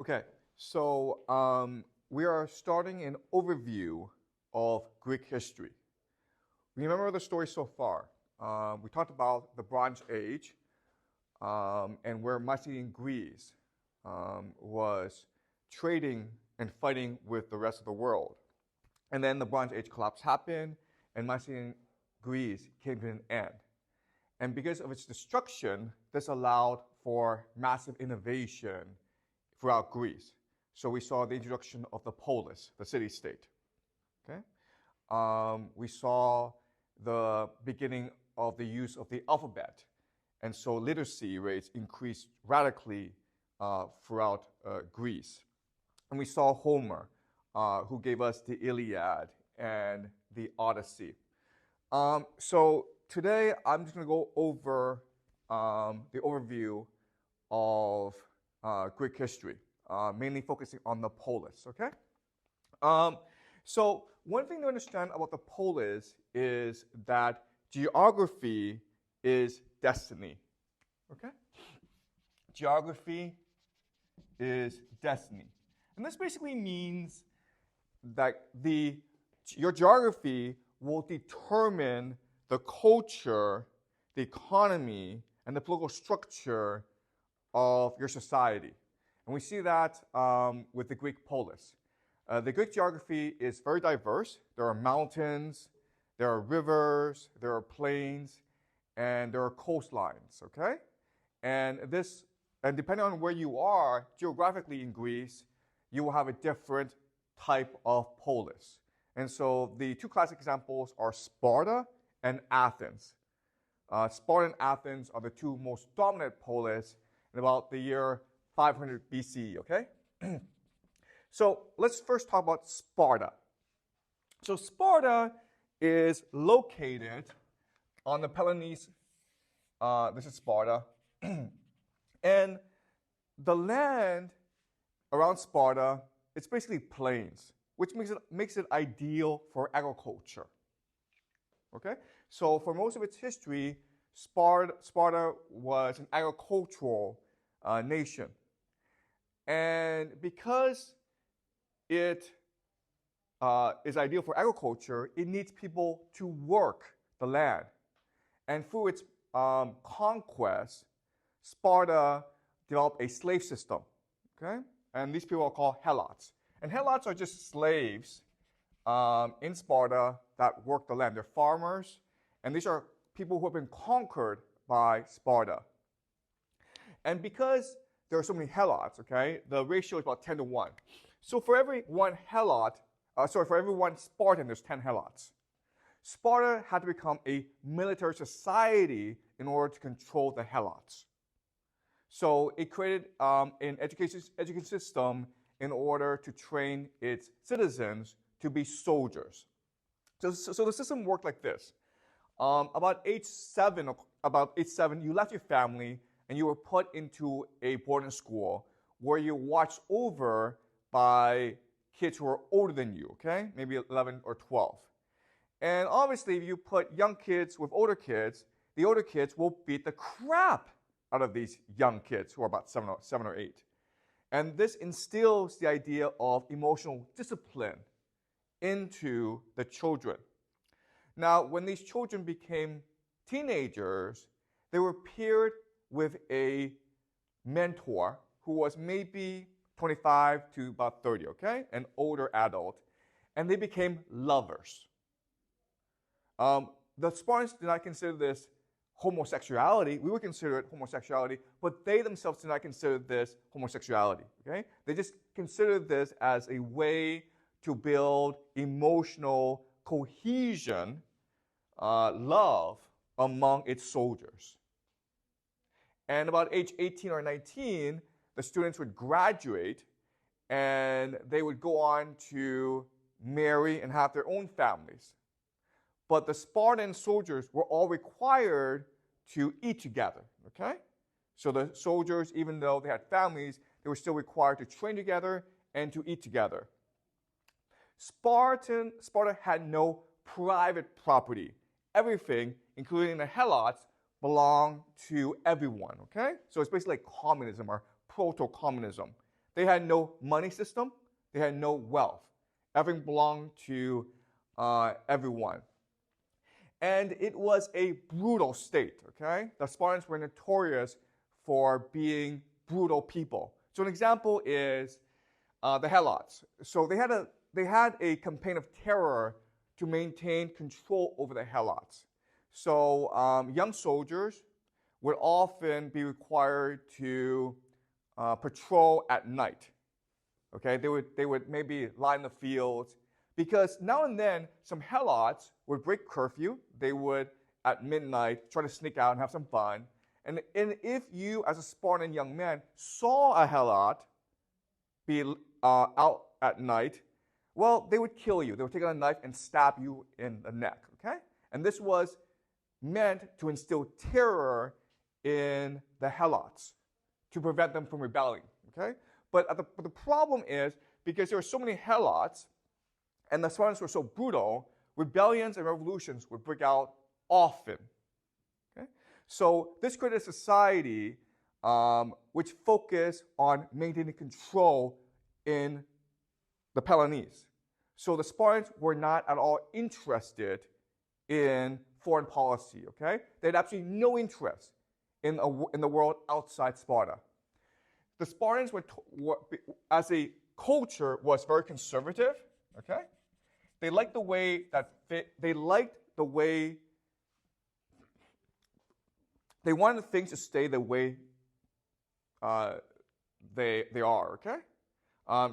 Okay, so we are starting an overview of Greek history. Remember the story so far. We talked about the Bronze Age and where Mycenaean Greece was trading and fighting with the rest of the world. And then the Bronze Age collapse happened and Mycenaean Greece came to an end. And because of its destruction, this allowed for massive innovation throughout Greece. So we saw the introduction of the polis, the city-state. Okay? We saw the beginning of the use of the alphabet. And so literacy rates increased radically throughout Greece. And we saw Homer, who gave us the Iliad and the Odyssey. So today, I'm just going to go over the overview of Greek history, mainly focusing on the polis, okay? So one thing to understand about the polis is that geography is destiny, okay? Geography is destiny. And this basically means that your geography will determine the culture, the economy, and the political structure of your society. And we see that with the Greek polis. The Greek geography is very diverse. There are mountains, there are rivers, there are plains, and there are coastlines, okay? And depending on where you are geographically in Greece, you will have a different type of polis. And so the two classic examples are Sparta and Athens. Sparta and Athens are the two most dominant polis in about the year 500 BC, okay? So let's first talk about Sparta. So Sparta is located on the Peloponnesian, this is Sparta, and the land around Sparta, it's basically plains, which makes it ideal for agriculture. Okay? So for most of its history, Sparta was an agricultural nation. And because it is ideal for agriculture, it needs people to work the land. And through its conquest, Sparta developed a slave system. Okay? And these people are called helots. And helots are just slaves in Sparta that work the land. They're farmers, and these are people who have been conquered by Sparta. And because there are so many helots, okay, the ratio is about 10 to 1. So for every one Spartan, there's 10 helots. Sparta had to become a military society in order to control the helots. So it created an education system in order to train its citizens to be soldiers. So the system worked like this. About age 7, you left your family and you were put into a boarding school where you're watched over by kids who are older than you, okay? Maybe 11 or 12. And obviously, if you put young kids with older kids, the older kids will beat the crap out of these young kids who are about 7 or 8. And this instills the idea of emotional discipline into the children. Now, when these children became teenagers, they were paired with a mentor who was maybe 25 to about 30, okay? An older adult. And they became lovers. The Spartans did not consider this homosexuality. We would consider it homosexuality, but they themselves did not consider this homosexuality, okay? They just considered this as a way to build emotional cohesion, love among its soldiers. And about age 18 or 19, the students would graduate and they would go on to marry and have their own families. But the Spartan soldiers were all required to eat together, okay? So the soldiers, even though they had families, they were still required to train together and to eat together. Sparta had no private property. Everything, including the helots, belonged to everyone, okay? So it's basically like communism or proto-communism. They had no money system. They had no wealth. Everything belonged to everyone. And it was a brutal state, okay? The Spartans were notorious for being brutal people. So an example is the Helots. So they had a campaign of terror to maintain control over the Helots. So young soldiers would often be required to patrol at night. Okay, they would maybe lie in the fields, because now and then some Helots would break curfew. They would, at midnight, try to sneak out and have some fun. And if you, as a Spartan young man, saw a Helot be out at night, well, they would kill you. They would take out a knife and stab you in the neck, okay? And this was meant to instill terror in the Helots to prevent them from rebelling, okay? But the problem is, because there were so many Helots and the Spartans were so brutal, rebellions and revolutions would break out often. Okay? So this created a society which focused on maintaining control in the Peloponnese. So the Spartans were not at all interested in foreign policy. Okay? They had absolutely no interest in the world outside Sparta. The Spartans were as a culture, was very conservative. Okay? They liked the way they wanted things to stay the way they are. Okay?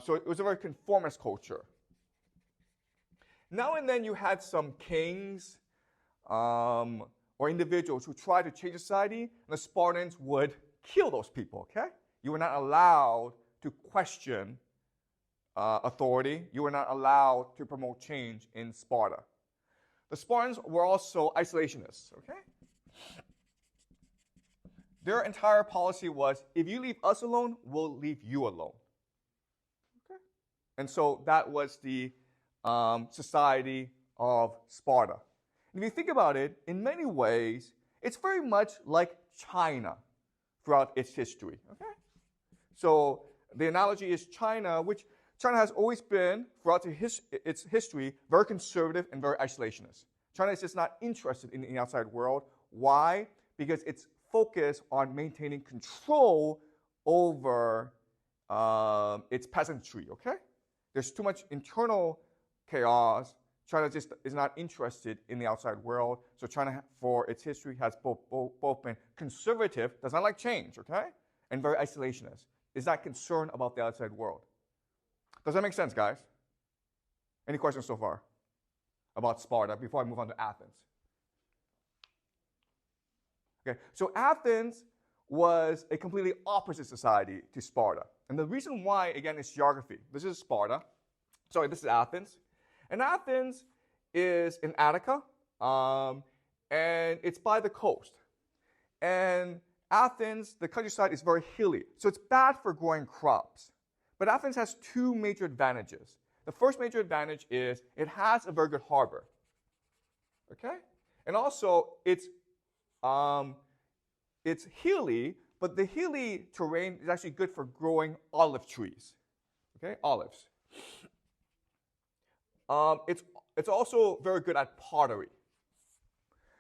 So it was a very conformist culture. Now and then you had some kings or individuals who tried to change society, and the Spartans would kill those people. Okay? You were not allowed to question authority. You were not allowed to promote change in Sparta. The Spartans were also isolationists. Okay? Their entire policy was, if you leave us alone, we'll leave you alone. Okay? And so that was the society of Sparta. And if you think about it, in many ways, it's very much like China throughout its history. Okay? So the analogy is China, which China has always been, throughout its history, very conservative and very isolationist. China is just not interested in the outside world. Why? Because it's focused on maintaining control over its peasantry, okay? There's too much internal chaos. China just is not interested in the outside world. So China, for its history, has both been conservative, does not like change, okay? And very isolationist. Is not concerned about the outside world. Does that make sense, guys? Any questions so far about Sparta before I move on to Athens? Okay, so Athens was a completely opposite society to Sparta. And the reason why, again, is geography. This is Sparta. Sorry, this is Athens. And Athens is in Attica, and it's by the coast. And Athens, the countryside, is very hilly, so it's bad for growing crops. But Athens has two major advantages. The first major advantage is it has a very good harbor. Okay? And also, it's hilly, but the hilly terrain is actually good for growing olive trees. Okay? Olives. It's also very good at pottery.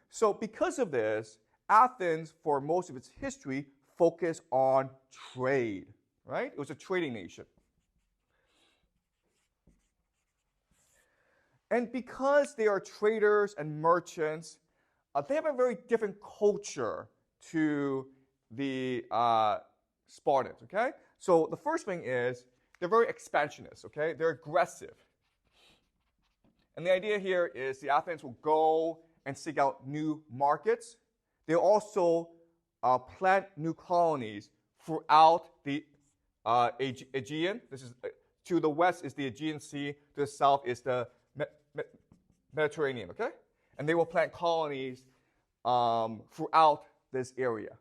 So because of this, Athens, for most of its history, focused on trade, right? It was a trading nation. And because they are traders and merchants, they have a very different culture to the Spartans, okay? So the first thing is they're very expansionist, okay? They're aggressive. And the idea here is the Athenians will go and seek out new markets. They also plant new colonies throughout the Aegean. This is to the west is the Aegean Sea. To the south is the Mediterranean. Okay, and they will plant colonies throughout this area.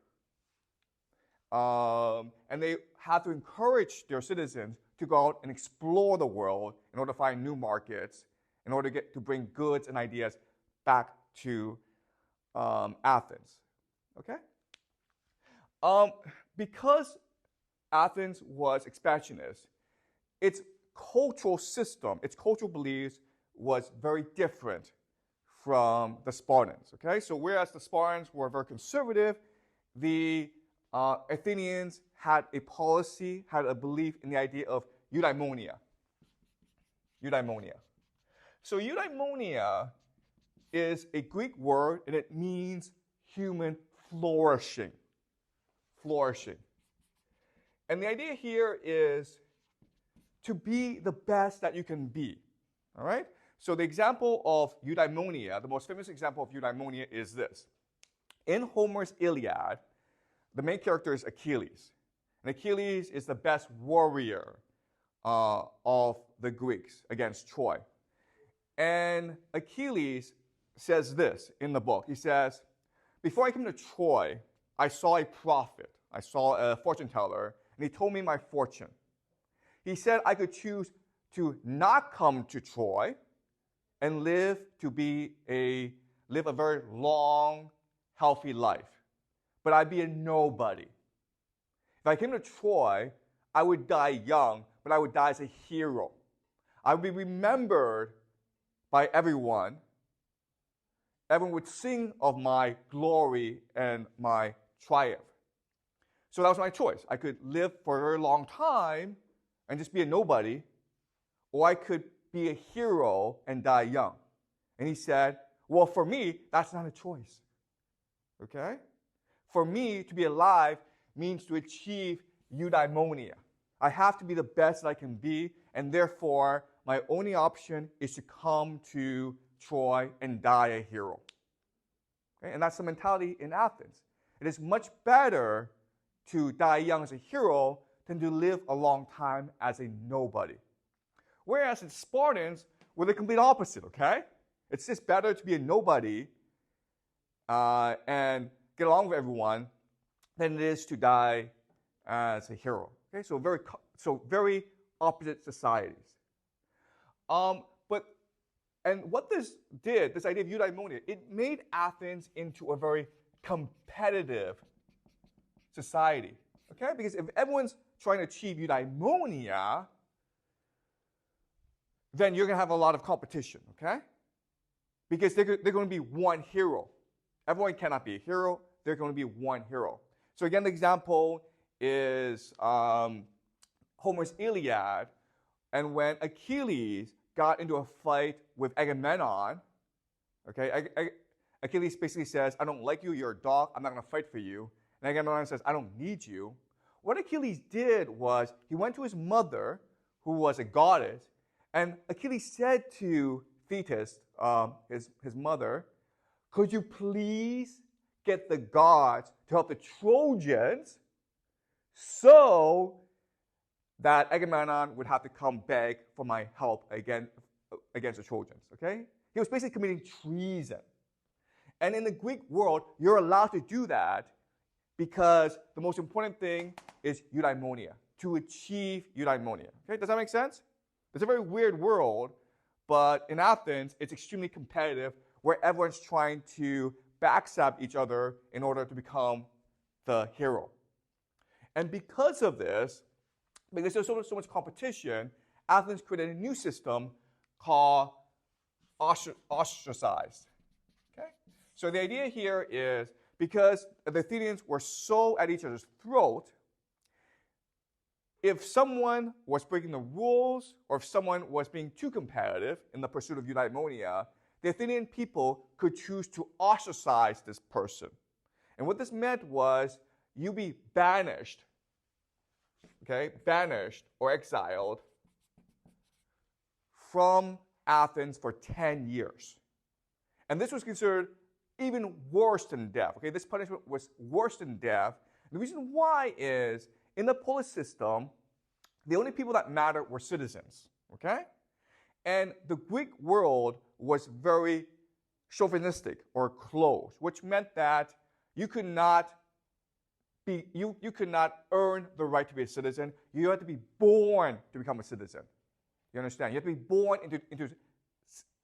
And they have to encourage their citizens to go out and explore the world in order to find new markets, in order to bring goods and ideas back to Athens. Okay? Because Athens was expansionist, its cultural system, its cultural beliefs was very different from the Spartans. Okay, so whereas the Spartans were very conservative, the Athenians had a policy, had a belief in the idea of eudaimonia. Eudaimonia. So eudaimonia is a Greek word, and it means human flourishing. Flourishing. And the idea here is to be the best that you can be. All right? So the example of eudaimonia, the most famous example of eudaimonia is this. In Homer's Iliad, the main character is Achilles. And Achilles is the best warrior of the Greeks against Troy. And Achilles says this in the book. He says, before I came to Troy, I saw a prophet. I saw a fortune teller, and he told me my fortune. He said I could choose to not come to Troy and live a very long, healthy life. But I'd be a nobody. If I came to Troy, I would die young, but I would die as a hero. I would be remembered by everyone. Everyone would sing of my glory and my triumph. So that was my choice. I could live for a very long time and just be a nobody, or I could be a hero and die young. And he said, well, for me, that's not a choice. Okay? For me, to be alive means to achieve eudaimonia. I have to be the best that I can be, and therefore, my only option is to come to Troy and die a hero. Okay? And that's the mentality in Athens. It is much better to die young as a hero than to live a long time as a nobody. Whereas the Spartans were the complete opposite, okay? It's just better to be a nobody and get along with everyone than it is to die as a hero. Okay, so very opposite societies. And what this did, this idea of eudaimonia, it made Athens into a very competitive society. Okay, because if everyone's trying to achieve eudaimonia, then you're going to have a lot of competition. Okay, because they're going to be one hero. Everyone cannot be a hero. They're going to be one hero. So again, the example is Homer's Iliad, and when Achilles got into a fight with Agamemnon, okay, Achilles basically says, I don't like you, you're a dog, I'm not going to fight for you. And Agamemnon says, I don't need you. What Achilles did was he went to his mother, who was a goddess, and Achilles said to Thetis, his mother, could you please get the gods to help the Trojans so that Agamemnon would have to come beg for my help against the Trojans, okay? He was basically committing treason. And in the Greek world, you're allowed to do that because the most important thing is eudaimonia, to achieve eudaimonia. Okay, does that make sense? It's a very weird world, but in Athens, it's extremely competitive where everyone's trying to backstab each other in order to become the hero. And because of this, because there's so much competition, Athens created a new system called ostracized. Okay? So the idea here is because the Athenians were so at each other's throat, if someone was breaking the rules or if someone was being too competitive in the pursuit of eudaimonia, the Athenian people could choose to ostracize this person. And what this meant was you be banished, okay, banished or exiled from Athens for 10 years. And this was considered even worse than death. Okay, this punishment was worse than death. The reason why is in the polis system, the only people that mattered were citizens. Okay? And the Greek world was very chauvinistic or closed, which meant that you could not earn the right to be a citizen. You had to be born to become a citizen. You understand? You have to be born into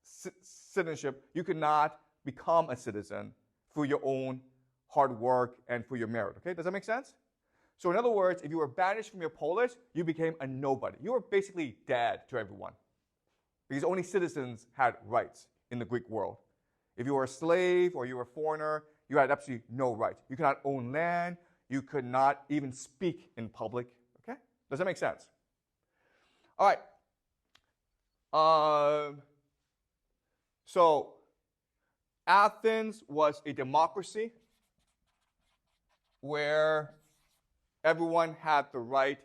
citizenship. You could not become a citizen through your own hard work and through your merit. Okay, does that make sense? So in other words, if you were banished from your polis, you became a nobody. You were basically dead to everyone. Because only citizens had rights in the Greek world. If you were a slave or you were a foreigner, you had absolutely no rights. You could not own land. You could not even speak in public. Okay? Does that make sense? All right. So Athens was a democracy where everyone had the right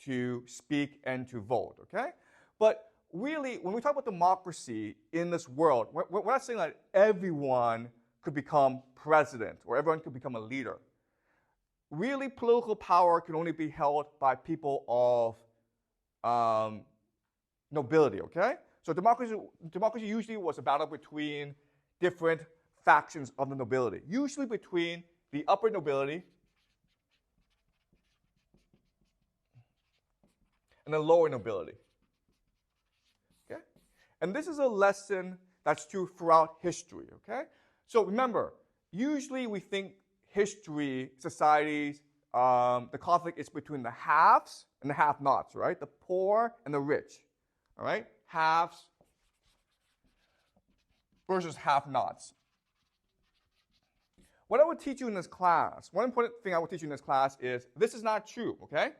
to speak and to vote. Okay? But really, when we talk about democracy in this world, we're not saying that everyone could become president or everyone could become a leader. Really, political power can only be held by people of nobility, okay? So democracy usually was a battle between different factions of the nobility, usually between the upper nobility and the lower nobility. Okay? And this is a lesson that's true throughout history, okay? So remember, usually we think history, societies, the conflict is between the haves and the have-nots, right? The poor and the rich, all right? Haves versus have-nots. What I would teach you in this class, one important thing I would teach you in this class is this is not true, okay?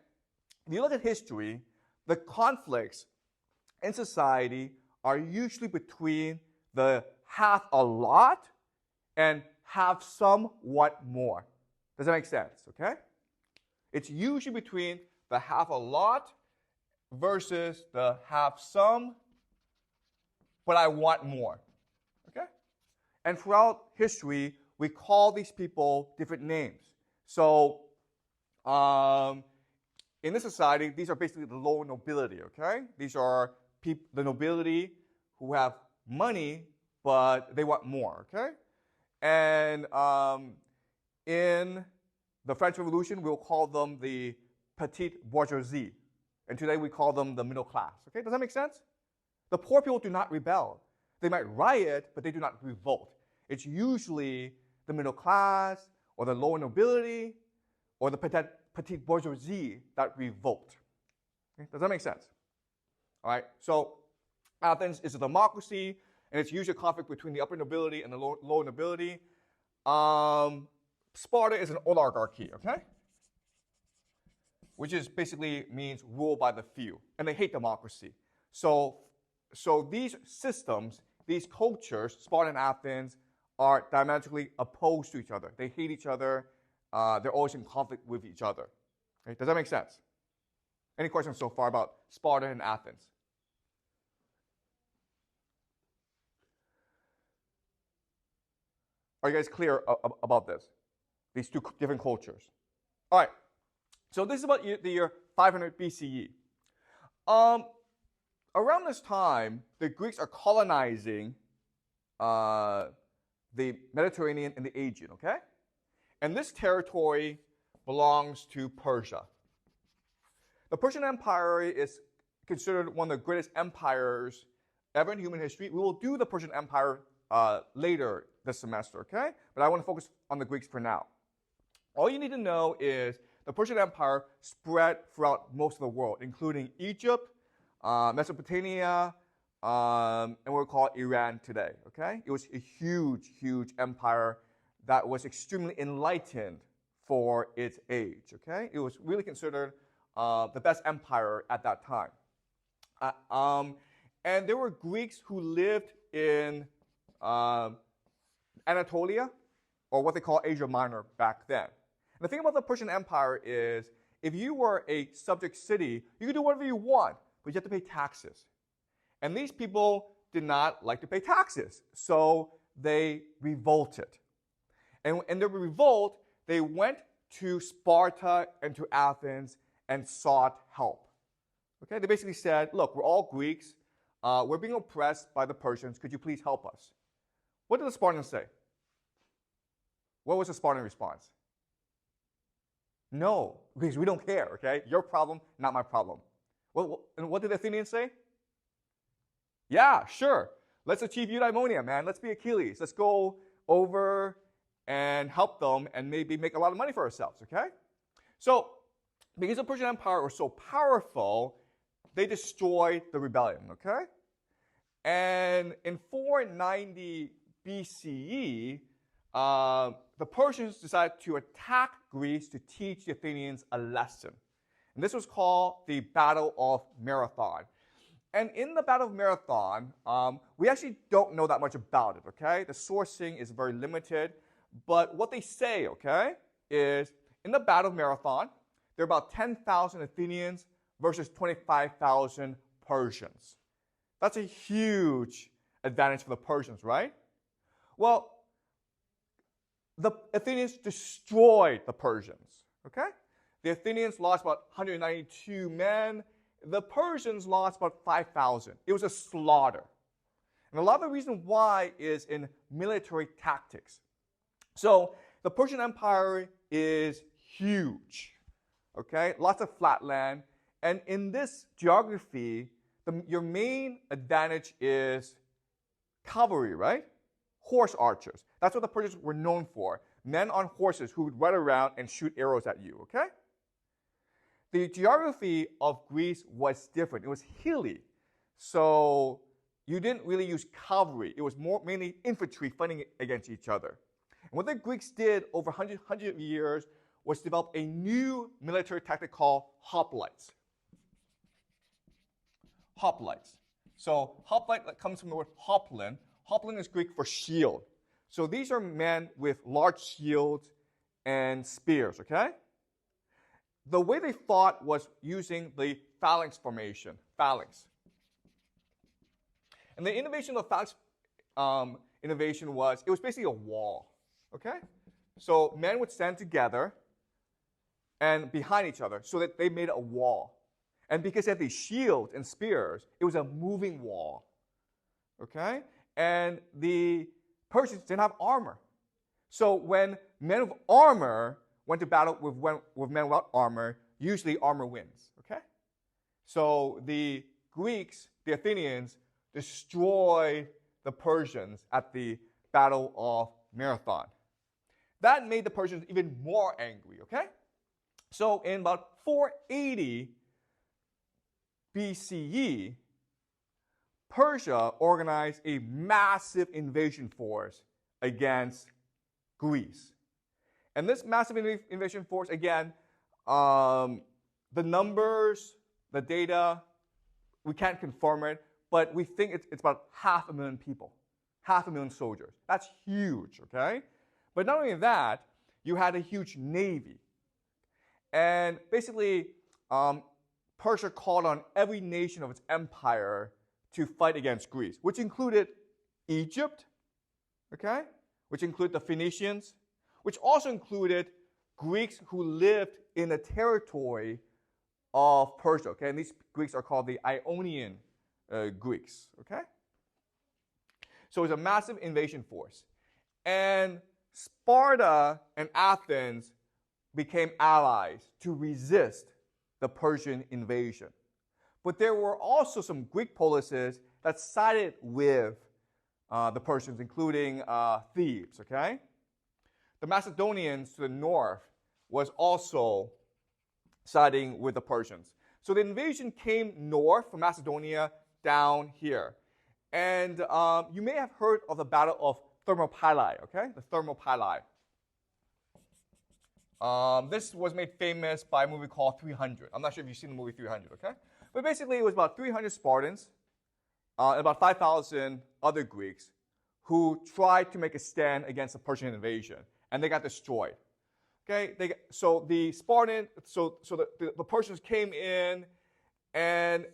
If you look at history, the conflicts in society are usually between the have a lot and have somewhat more. Does that make sense? Okay? It's usually between the have a lot versus the have some, but I want more. Okay? And throughout history, we call these people different names. So, in this society, these are basically the lower nobility. Okay? These are the nobility who have money, but they want more. Okay? And in the French Revolution, we'll call them the petite bourgeoisie. And today we call them the middle class. Okay, does that make sense? The poor people do not rebel. They might riot, but they do not revolt. It's usually the middle class or the lower nobility or the petite bourgeoisie that revolt. Okay, does that make sense? All right, so Athens is a democracy, and it's usually a conflict between the upper nobility and the lower nobility. Sparta is an oligarchy, okay? Which is basically means rule by the few, and they hate democracy. So these systems, these cultures, Sparta and Athens, are diametrically opposed to each other. They hate each other. They're always in conflict with each other. Okay? Does that make sense? Any questions so far about Sparta and Athens? Are you guys clear about this? These two different cultures. All right. So this is about the year 500 BCE. Around this time, the Greeks are colonizing the Mediterranean and the Aegean, okay? And this territory belongs to Persia. The Persian Empire is considered one of the greatest empires ever in human history. We will do the Persian Empire later this semester, okay? But I want to focus on the Greeks for now. All you need to know is the Persian Empire spread throughout most of the world, including Egypt, Mesopotamia, and what we call Iran today, okay? It was a huge, huge empire that was extremely enlightened for its age, okay? It was really considered the best empire at that time. And there were Greeks who lived in Anatolia, or what they call Asia Minor back then. And the thing about the Persian Empire is, if you were a subject city, you could do whatever you want, but you have to pay taxes. And these people did not like to pay taxes, so they revolted. And in their revolt, they went to Sparta and to Athens and sought help. Okay? They basically said, look, we're all Greeks. We're being oppressed by the Persians. Could you please help us? What did the Spartans say? What was the Spartan response? No, because we don't care, okay? Your problem, not my problem. And what did the Athenians say? Yeah, sure. Let's achieve eudaimonia, man. Let's be Achilles. Let's go over and help them and maybe make a lot of money for ourselves, okay? So because the Persian Empire was so powerful, they destroyed the rebellion, okay? And in 490 BCE, the Persians decided to attack Greece to teach the Athenians a lesson. And this was called the Battle of Marathon. And in the Battle of Marathon, we actually don't know that much about it, okay? The sourcing is very limited. But what they say, okay, is in the Battle of Marathon, there are about 10,000 Athenians versus 25,000 Persians. That's a huge advantage for the Persians, right? Well, the Athenians destroyed the Persians, okay? The Athenians lost about 192 men. The Persians lost about 5,000. It was a slaughter. And a lot of the reason why is in military tactics. So the Persian Empire is huge, okay? Lots of flat land. And in this geography, your main advantage is cavalry, right? Horse archers. That's what the Persians were known for. Men on horses who would run around and shoot arrows at you, okay? The geography of Greece was different. It was hilly. So you didn't really use cavalry. It was mainly infantry fighting against each other. And what the Greeks did over 100 years was develop a new military tactic called hoplites. Hoplites. So hoplite comes from the word hoplon. Hoplon is Greek for shield. So these are men with large shields and spears, okay? The way they fought was using the phalanx formation, phalanx. And the innovation of the phalanx innovation was, it was basically a wall, okay? So men would stand together and behind each other so that they made a wall. And because they had these shields and spears, it was a moving wall, okay? And the Persians didn't have armor. So when men with armor went to battle with men without armor, usually armor wins, okay? So the Greeks, the Athenians, destroyed the Persians at the Battle of Marathon. That made the Persians even more angry, okay? So in about 480 BCE, Persia organized a massive invasion force against Greece. And this massive invasion force, again, the numbers, the data, we can't confirm it, but we think it's about 500,000 people, 500,000 soldiers. That's huge, okay? But not only that, you had a huge navy. And basically, Persia called on every nation of its empire to fight against Greece, which included Egypt, okay? Which included the Phoenicians, which also included Greeks who lived in the territory of Persia, okay? And these Greeks are called the Ionian Greeks, okay? So it was a massive invasion force. And Sparta and Athens became allies to resist the Persian invasion. But there were also some Greek polises that sided with the Persians, including Thebes, okay? The Macedonians to the north was also siding with the Persians. So the invasion came north from Macedonia down here. And you may have heard of the Battle of Thermopylae, okay? The Thermopylae. This was made famous by a movie called 300. I'm not sure if you've seen the movie 300, okay? But basically, it was about 300 Spartans and about 5,000 other Greeks who tried to make a stand against the Persian invasion, and they got destroyed. Okay, so the Persians came in, and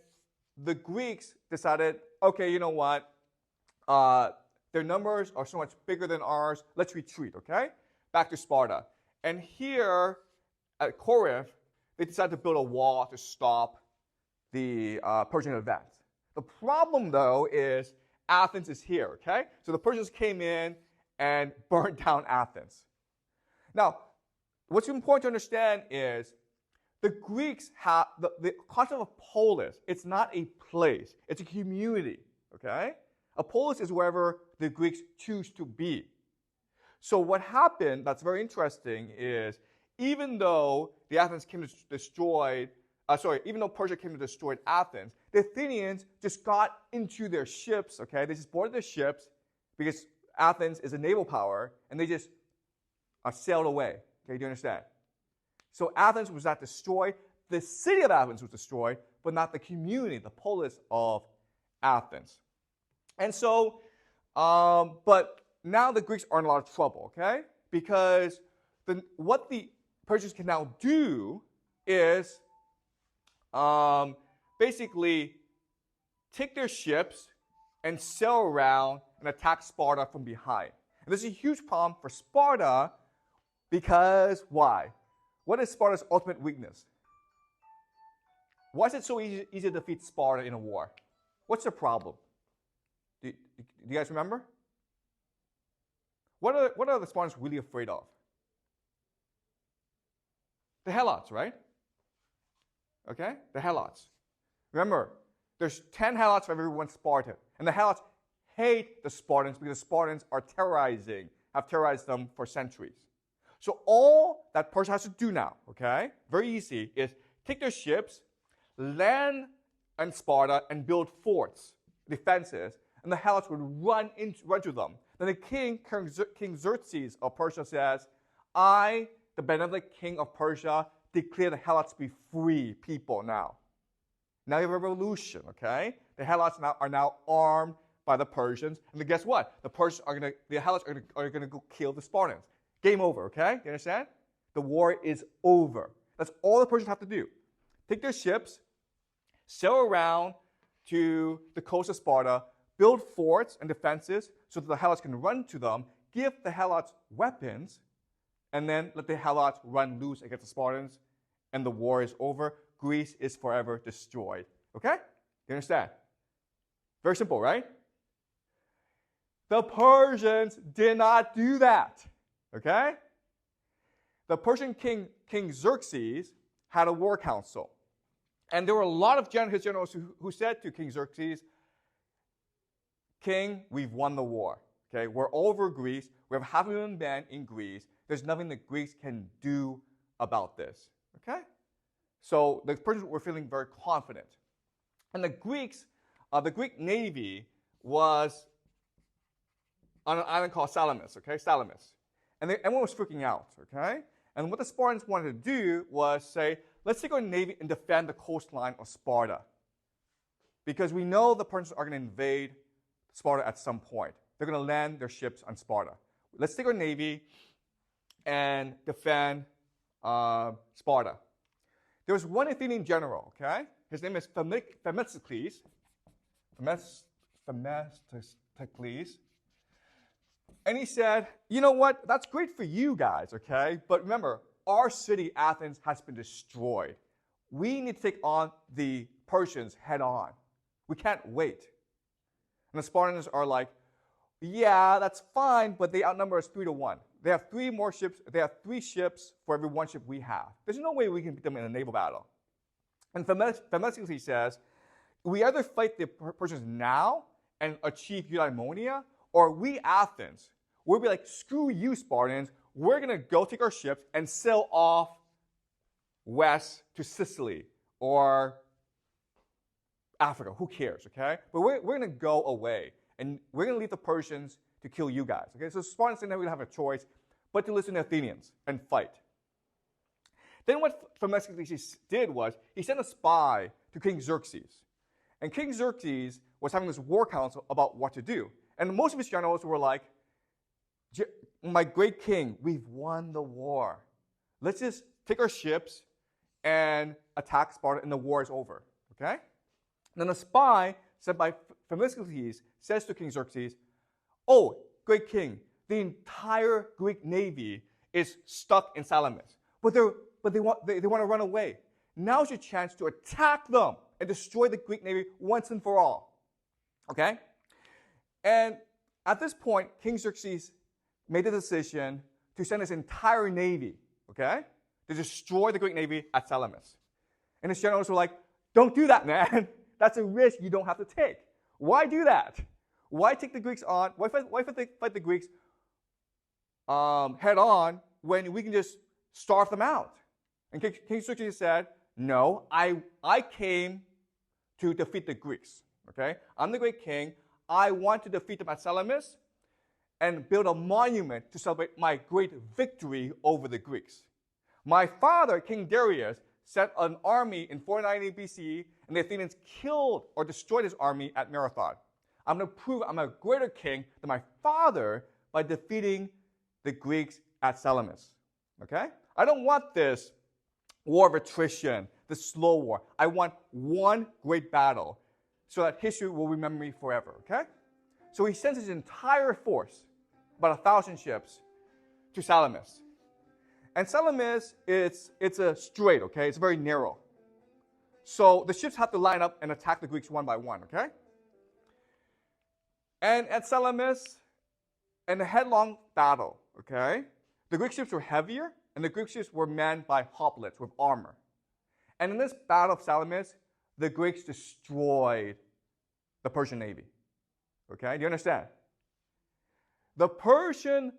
the Greeks decided, okay, you know what? Their numbers are so much bigger than ours. Let's retreat. Okay, back to Sparta. And here at Corinth, they decided to build a wall to stop the Persian advance. The problem, though, is Athens is here, okay? So the Persians came in and burned down Athens. Now, what's important to understand is the Greeks have the concept of polis. It's not a place. It's a community, okay? A polis is wherever the Greeks choose to be. So what happened that's very interesting is even though the Athens came to destroy, even though Persia came to destroy Athens, the Athenians just got into their ships, okay? They just boarded their ships because Athens is a naval power, and they just sailed away. Okay, do you understand? So Athens was not destroyed. The city of Athens was destroyed, but not the community, the polis of Athens. And so, but now the Greeks are in a lot of trouble, okay? Because what the Persians can now do is basically take their ships and sail around and attack Sparta from behind. And this is a huge problem for Sparta because why? What is Sparta's ultimate weakness? Why is it so easy to defeat Sparta in a war? What's the problem? Do you guys remember? What are the Spartans really afraid of? The Helots, right? Okay? The Helots. Remember, there's 10 Helots for every one Spartan. And the Helots hate the Spartans because the Spartans are have terrorized them for centuries. So all that Persia has to do now, okay, very easy, is take their ships, land in Sparta, and build forts, defenses, and the Helots would run to them. Then the King Xerxes of Persia says, I, the benevolent king of Persia, declare the Helots to be free people now. Now you have a revolution, okay? The Helots are now armed by the Persians, and then guess what? The Helots are gonna go kill the Spartans. Game over, okay? You understand? The war is over. That's all the Persians have to do. Take their ships, sail around to the coast of Sparta, build forts and defenses so that the Helots can run to them, give the Helots weapons, and then let the Helots run loose against the Spartans, and the war is over. Greece is forever destroyed. Okay? You understand? Very simple, right? The Persians did not do that. Okay? The Persian king Xerxes had a war council. And there were a lot of his generals who said to King Xerxes, King, we've won the war. Okay? We're over Greece. We have 500,000 men in Greece. There's nothing the Greeks can do about this. Okay? So the Persians were feeling very confident. And the Greeks, the Greek navy was on an island called Salamis. Okay? Salamis. And everyone was freaking out, okay? And what the Spartans wanted to do was say, let's take our navy and defend the coastline of Sparta. Because we know the Persians are going to invade Sparta at some point. They're going to land their ships on Sparta. Let's take our navy and defend Sparta. There was one Athenian general, okay? His name is Themistocles. And he said, you know what? That's great for you guys, okay? But remember, our city, Athens, has been destroyed. We need to take on the Persians head on. We can't wait. And the Spartans are like, yeah, that's fine, but they outnumber us 3-1. They have 3 more ships. They have 3 ships for every 1 ship we have. There's no way we can beat them in a naval battle. And Themistocles says, we either fight the Persians now and achieve eudaimonia, or we, Athens, we'll be like, screw you, Spartans. We're going to go take our ships and sail off west to Sicily or Africa. Who cares, okay? But we're going to go away, and we're going to leave the Persians to kill you guys, okay? So Spartans didn't really have a choice but to listen to Athenians and fight. Then what Themistocles did was he sent a spy to King Xerxes. And King Xerxes was having this war council about what to do. And most of his generals were like, my great king, we've won the war. Let's just take our ships and attack Sparta, and the war is over. Okay? And then a spy sent by Themistocles says to King Xerxes, oh, great king, the entire Greek navy is stuck in Salamis. But they want to run away. Now's your chance to attack them and destroy the Greek navy once and for all. Okay? And at this point, King Xerxes made the decision to send his entire navy, okay, to destroy the Greek navy at Salamis. And his generals were like, don't do that, man. That's a risk you don't have to take. Why do that? Why take the Greeks on? Why fight the Greeks head on when we can just starve them out. And King Xueqin said, no, I came to defeat the Greeks. Okay? I'm the great king. I want to defeat them at Salamis and build a monument to celebrate my great victory over the Greeks. My father, King Darius, sent an army in 490 BCE, and the Athenians killed or destroyed his army at Marathon. I'm going to prove I'm a greater king than my father by defeating the Greeks at Salamis. Okay? I don't want this war of attrition, this slow war. I want one great battle so that history will remember me forever. Okay? So he sends his entire force, about 1,000 ships, to Salamis. And Salamis, it's a strait, okay? It's very narrow. So the ships have to line up and attack the Greeks one by one, okay? And at Salamis, in a headlong battle, okay, the Greek ships were heavier, and the Greek ships were manned by hoplites with armor. And in this battle of Salamis, the Greeks destroyed the Persian navy. Okay, do you understand? The Persian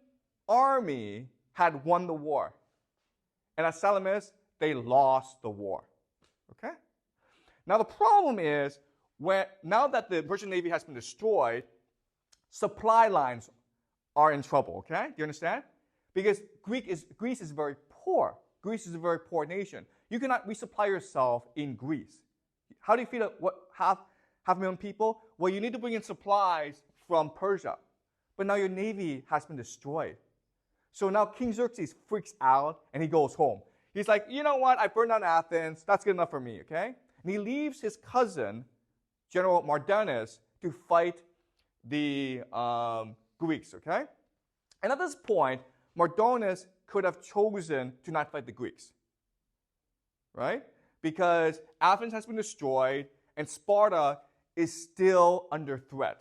army had won the war. And at Salamis, they lost the war. Okay? Now the problem is, now that the Persian navy has been destroyed, supply lines are in trouble. Okay? Do you understand? Because Greece is very poor. Greece is a very poor nation. You cannot resupply yourself in Greece. How do you feed half a million people? Well, you need to bring in supplies from Persia. But now your navy has been destroyed. So now King Xerxes freaks out and he goes home. He's like, you know what? I burned down Athens. That's good enough for me, okay? And he leaves his cousin, General Mardonius, to fight the Greeks, okay? And at this point, Mardonius could have chosen to not fight the Greeks, right? Because Athens has been destroyed and Sparta is still under threat.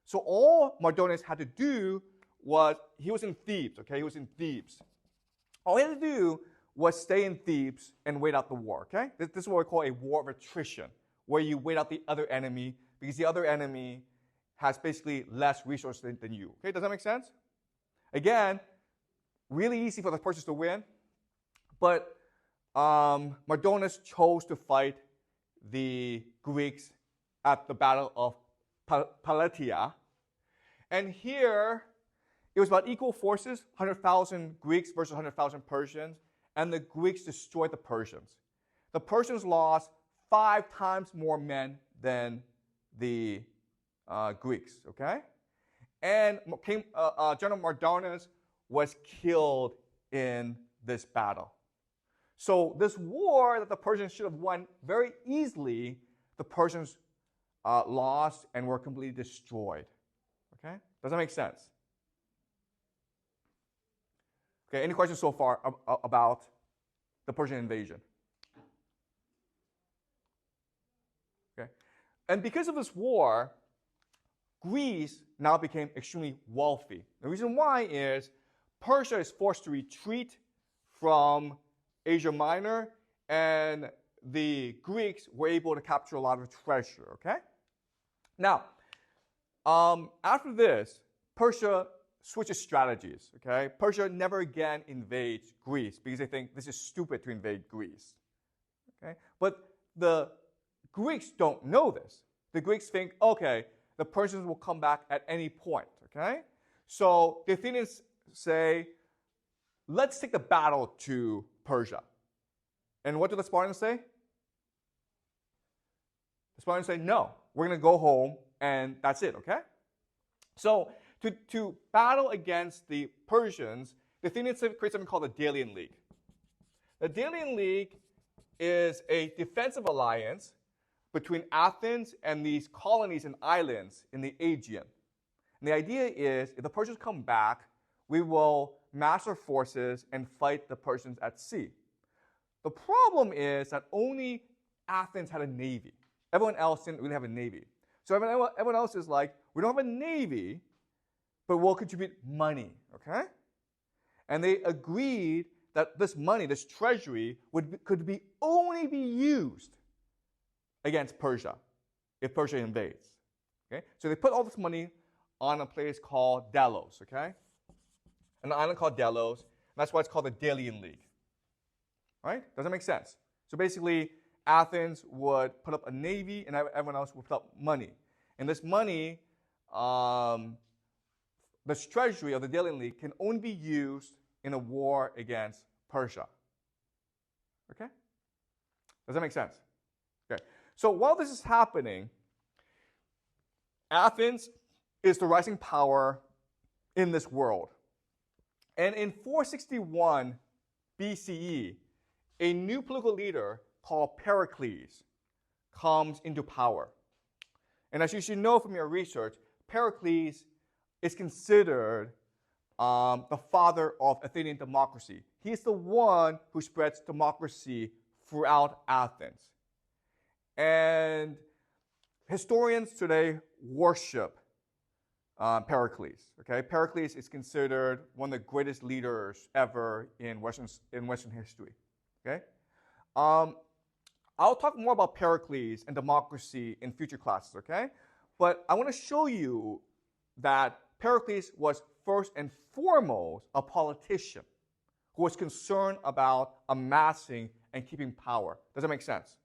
So all Mardonius had to do was, he was in Thebes, okay? He was in Thebes. All he had to do was stay in Thebes and wait out the war, okay? This is what we call a war of attrition, where you wait out the other enemy because the other enemy has basically less resources than you. Okay, does that make sense? Again, really easy for the Persians to win, but Mardonius chose to fight the Greeks at the Battle of Plataea. And here, it was about equal forces, 100,000 Greeks versus 100,000 Persians, and the Greeks destroyed the Persians. The Persians lost 5 times more men than the Greeks, okay? And General Mardonius was killed in this battle. So this war that the Persians should have won very easily, the Persians lost and were completely destroyed. Okay? Does that make sense? Okay, any questions so far about the Persian invasion? Okay. And because of this war, Greece now became extremely wealthy. The reason why is Persia is forced to retreat from Asia Minor, and the Greeks were able to capture a lot of treasure, okay? Now, after this, Persia switches strategies, okay? Persia never again invades Greece because they think this is stupid to invade Greece, okay? But the Greeks don't know this. The Greeks think, okay, the Persians will come back at any point, okay? So the Athenians say, let's take the battle to Persia. And what do the Spartans say? The Spartans say, no, we're going to go home and that's it, okay? So to battle against the Persians, the Athenians create something called the Delian League. The Delian League is a defensive alliance between Athens and these colonies and islands in the Aegean. And the idea is, if the Persians come back, we will mass our forces and fight the Persians at sea. The problem is that only Athens had a navy. Everyone else didn't really have a navy. So everyone else is like, we don't have a navy, but we'll contribute money, okay? And they agreed that this money, this treasury, could only be used against Persia, if Persia invades. Okay? So they put all this money on a place called Delos, okay? An island called Delos. That's why it's called the Delian League. right? Does that make sense? So basically, Athens would put up a navy, and everyone else would put up money. And this money, the treasury of the Delian League can only be used in a war against Persia. Okay? Does that make sense? Okay. So while this is happening, Athens is the rising power in this world. And in 461 BCE, a new political leader called Pericles comes into power. And as you should know from your research, Pericles is considered the father of Athenian democracy. He is the one who spreads democracy throughout Athens. And historians today worship Pericles. Okay? Pericles is considered one of the greatest leaders ever in Western history. Okay? I'll talk more about Pericles and democracy in future classes, okay? But I want to show you that Pericles was first and foremost a politician who was concerned about amassing and keeping power. Does that make sense?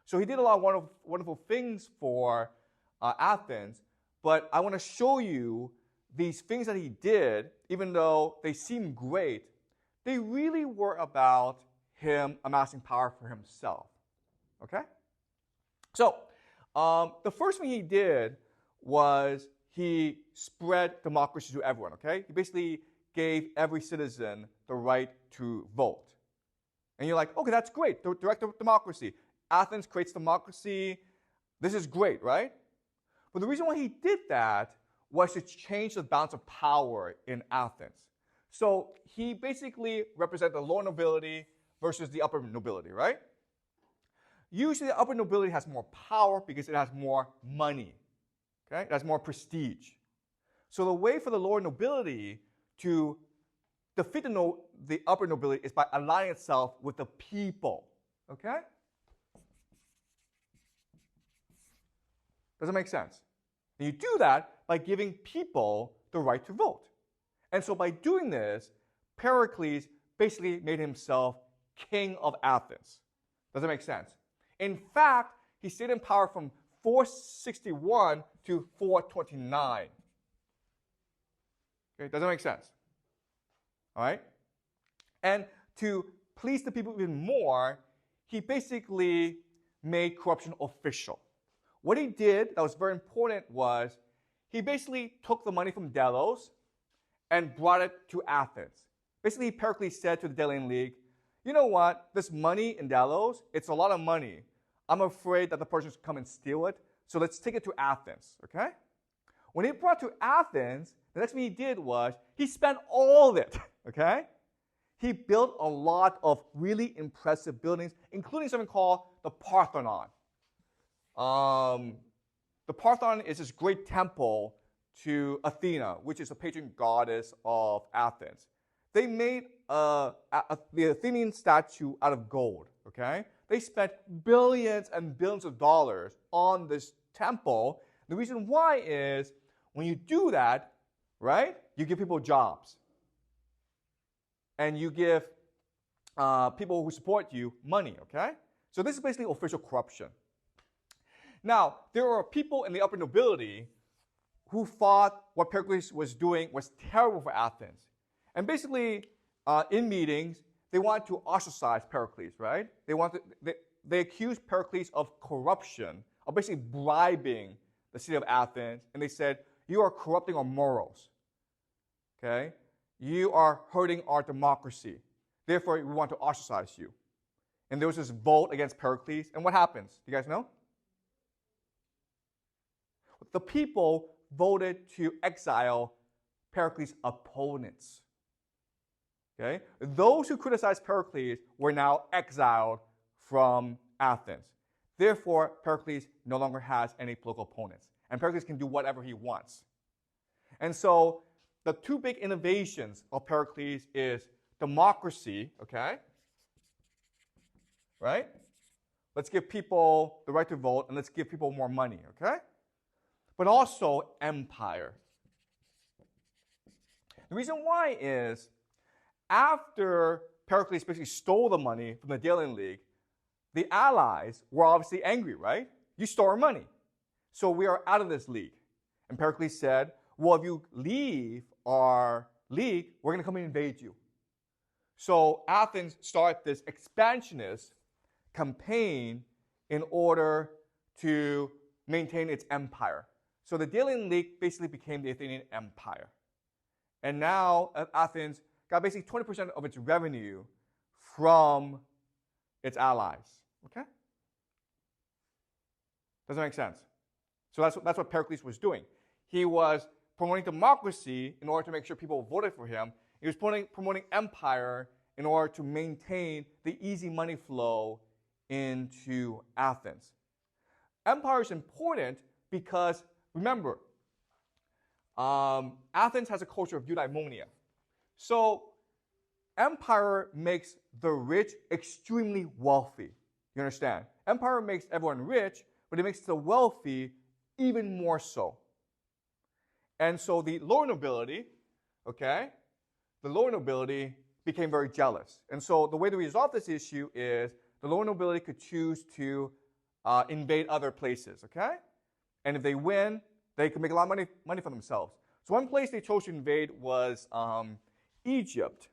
So he did a lot of wonderful things for Athens, but I want to show you these things that he did, even though they seem great, they really were about him amassing power for himself. Okay? So, the first thing he did was he spread democracy to everyone, okay? He basically gave every citizen the right to vote. And you're like, okay, that's great, direct democracy. Athens creates democracy. This is great, right? But the reason why he did that was to change the balance of power in Athens. So he basically represented the lower nobility versus the upper nobility, right? Usually the upper nobility has more power because it has more money. Okay? It has more prestige. So the way for the lower nobility to defeat the upper nobility is by aligning itself with the people. Okay? Does that make sense? And you do that by giving people the right to vote. And so by doing this, Pericles basically made himself king of Athens. Does that make sense? In fact, he stayed in power from 461 to 429. Okay, does that make sense? All right? And to please the people even more, he basically made corruption official. What he did that was very important was he basically took the money from Delos and brought it to Athens. Basically, Pericles said to the Delian League, you know what, this money in Delos, it's a lot of money. I'm afraid that the Persians come and steal it, so let's take it to Athens, okay? When he brought it to Athens, the next thing he did was he spent all of it, okay? He built a lot of really impressive buildings, including something called the Parthenon. The Parthenon is this great temple to Athena, which is the patron goddess of Athens. They made the Athenian statue out of gold, okay? They spent billions and billions of dollars on this temple. The reason why is when you do that, right, you give people jobs. And you give people who support you money, okay? So this is basically official corruption. Now, there are people in the upper nobility who thought what Pericles was doing was terrible for Athens. And basically, in meetings, they wanted to ostracize Pericles, right? They accused Pericles of corruption, of basically bribing the city of Athens, and they said, you are corrupting our morals, okay? You are hurting our democracy. Therefore, we want to ostracize you. And there was this vote against Pericles, and what happens? Do you guys know? The people voted to exile Pericles' opponents. Okay? Those who criticized Pericles were now exiled from Athens. Therefore, Pericles no longer has any political opponents. And Pericles can do whatever he wants. And so, the two big innovations of Pericles is democracy, okay? Right? Let's give people the right to vote, and let's give people more money, okay? But also empire. The reason why is after Pericles basically stole the money from the Delian League, the allies were obviously angry, right? You stole our money. So we are out of this league. And Pericles said, well, if you leave our league, we're going to come and invade you. So Athens started this expansionist campaign in order to maintain its empire. So the Delian League basically became the Athenian Empire. And now Athens got basically 20% of its revenue from its allies. Okay? Does that make sense? So that's what Pericles was doing. He was promoting democracy in order to make sure people voted for him. He was promoting empire in order to maintain the easy money flow into Athens. Empire is important because, remember, Athens has a culture of eudaimonia. So empire makes the rich extremely wealthy. You understand? Empire makes everyone rich, but it makes the wealthy even more so. And so the lower nobility, okay, the lower nobility became very jealous. And so the way to resolve this issue is the lower nobility could choose to invade other places, okay? And if they win, they could make a lot of money for themselves. So one place they chose to invade was Egypt,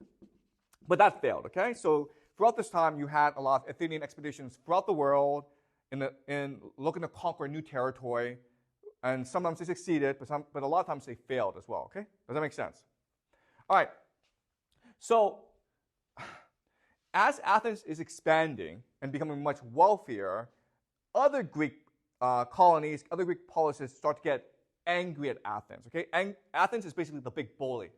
but that failed, okay? So throughout this time, you had a lot of Athenian expeditions throughout the world in looking to conquer new territory. And sometimes they succeeded, but a lot of times they failed as well, okay? Does that make sense? All right. So as Athens is expanding and becoming much wealthier, other Greek colonies, other Greek policies start to get angry at Athens, okay? And Athens is basically the big bully.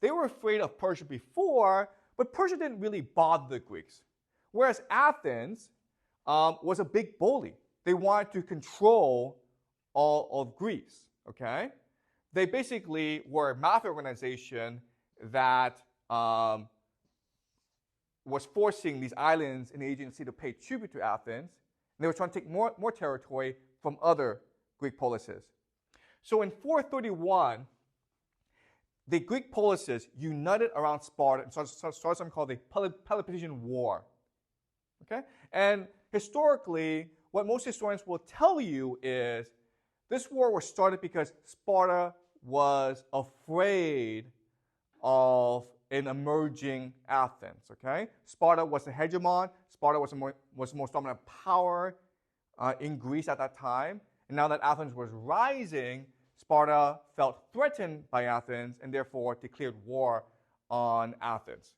They were afraid of Persia before, but Persia didn't really bother the Greeks. Whereas Athens was a big bully. They wanted to control all of Greece, okay? They basically were a mafia organization that was forcing these islands in the Aegean Sea to pay tribute to Athens. And they were trying to take more territory from other Greek polises. So in 431, the Greek polises united around Sparta and started something called the Peloponnesian War. Okay? And historically, what most historians will tell you is this war was started because Sparta was afraid of an emerging Athens. Okay? Sparta was the hegemon. Sparta was the most dominant power in Greece at that time. And now that Athens was rising, Sparta felt threatened by Athens and therefore declared war on Athens.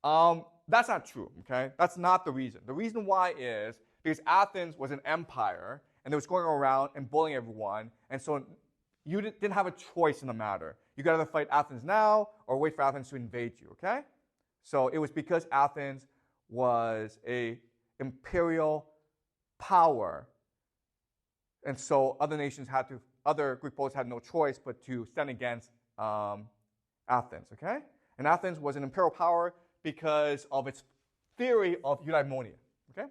That's not true, okay? That's not the reason. The reason why is because Athens was an empire and it was going around and bullying everyone, and so you didn't have a choice in the matter. You could either fight Athens now or wait for Athens to invade you, okay? So it was because Athens was an imperial power, and so other Greek polities had no choice but to stand against Athens, okay? And Athens was an imperial power because of its theory of eudaimonia, okay?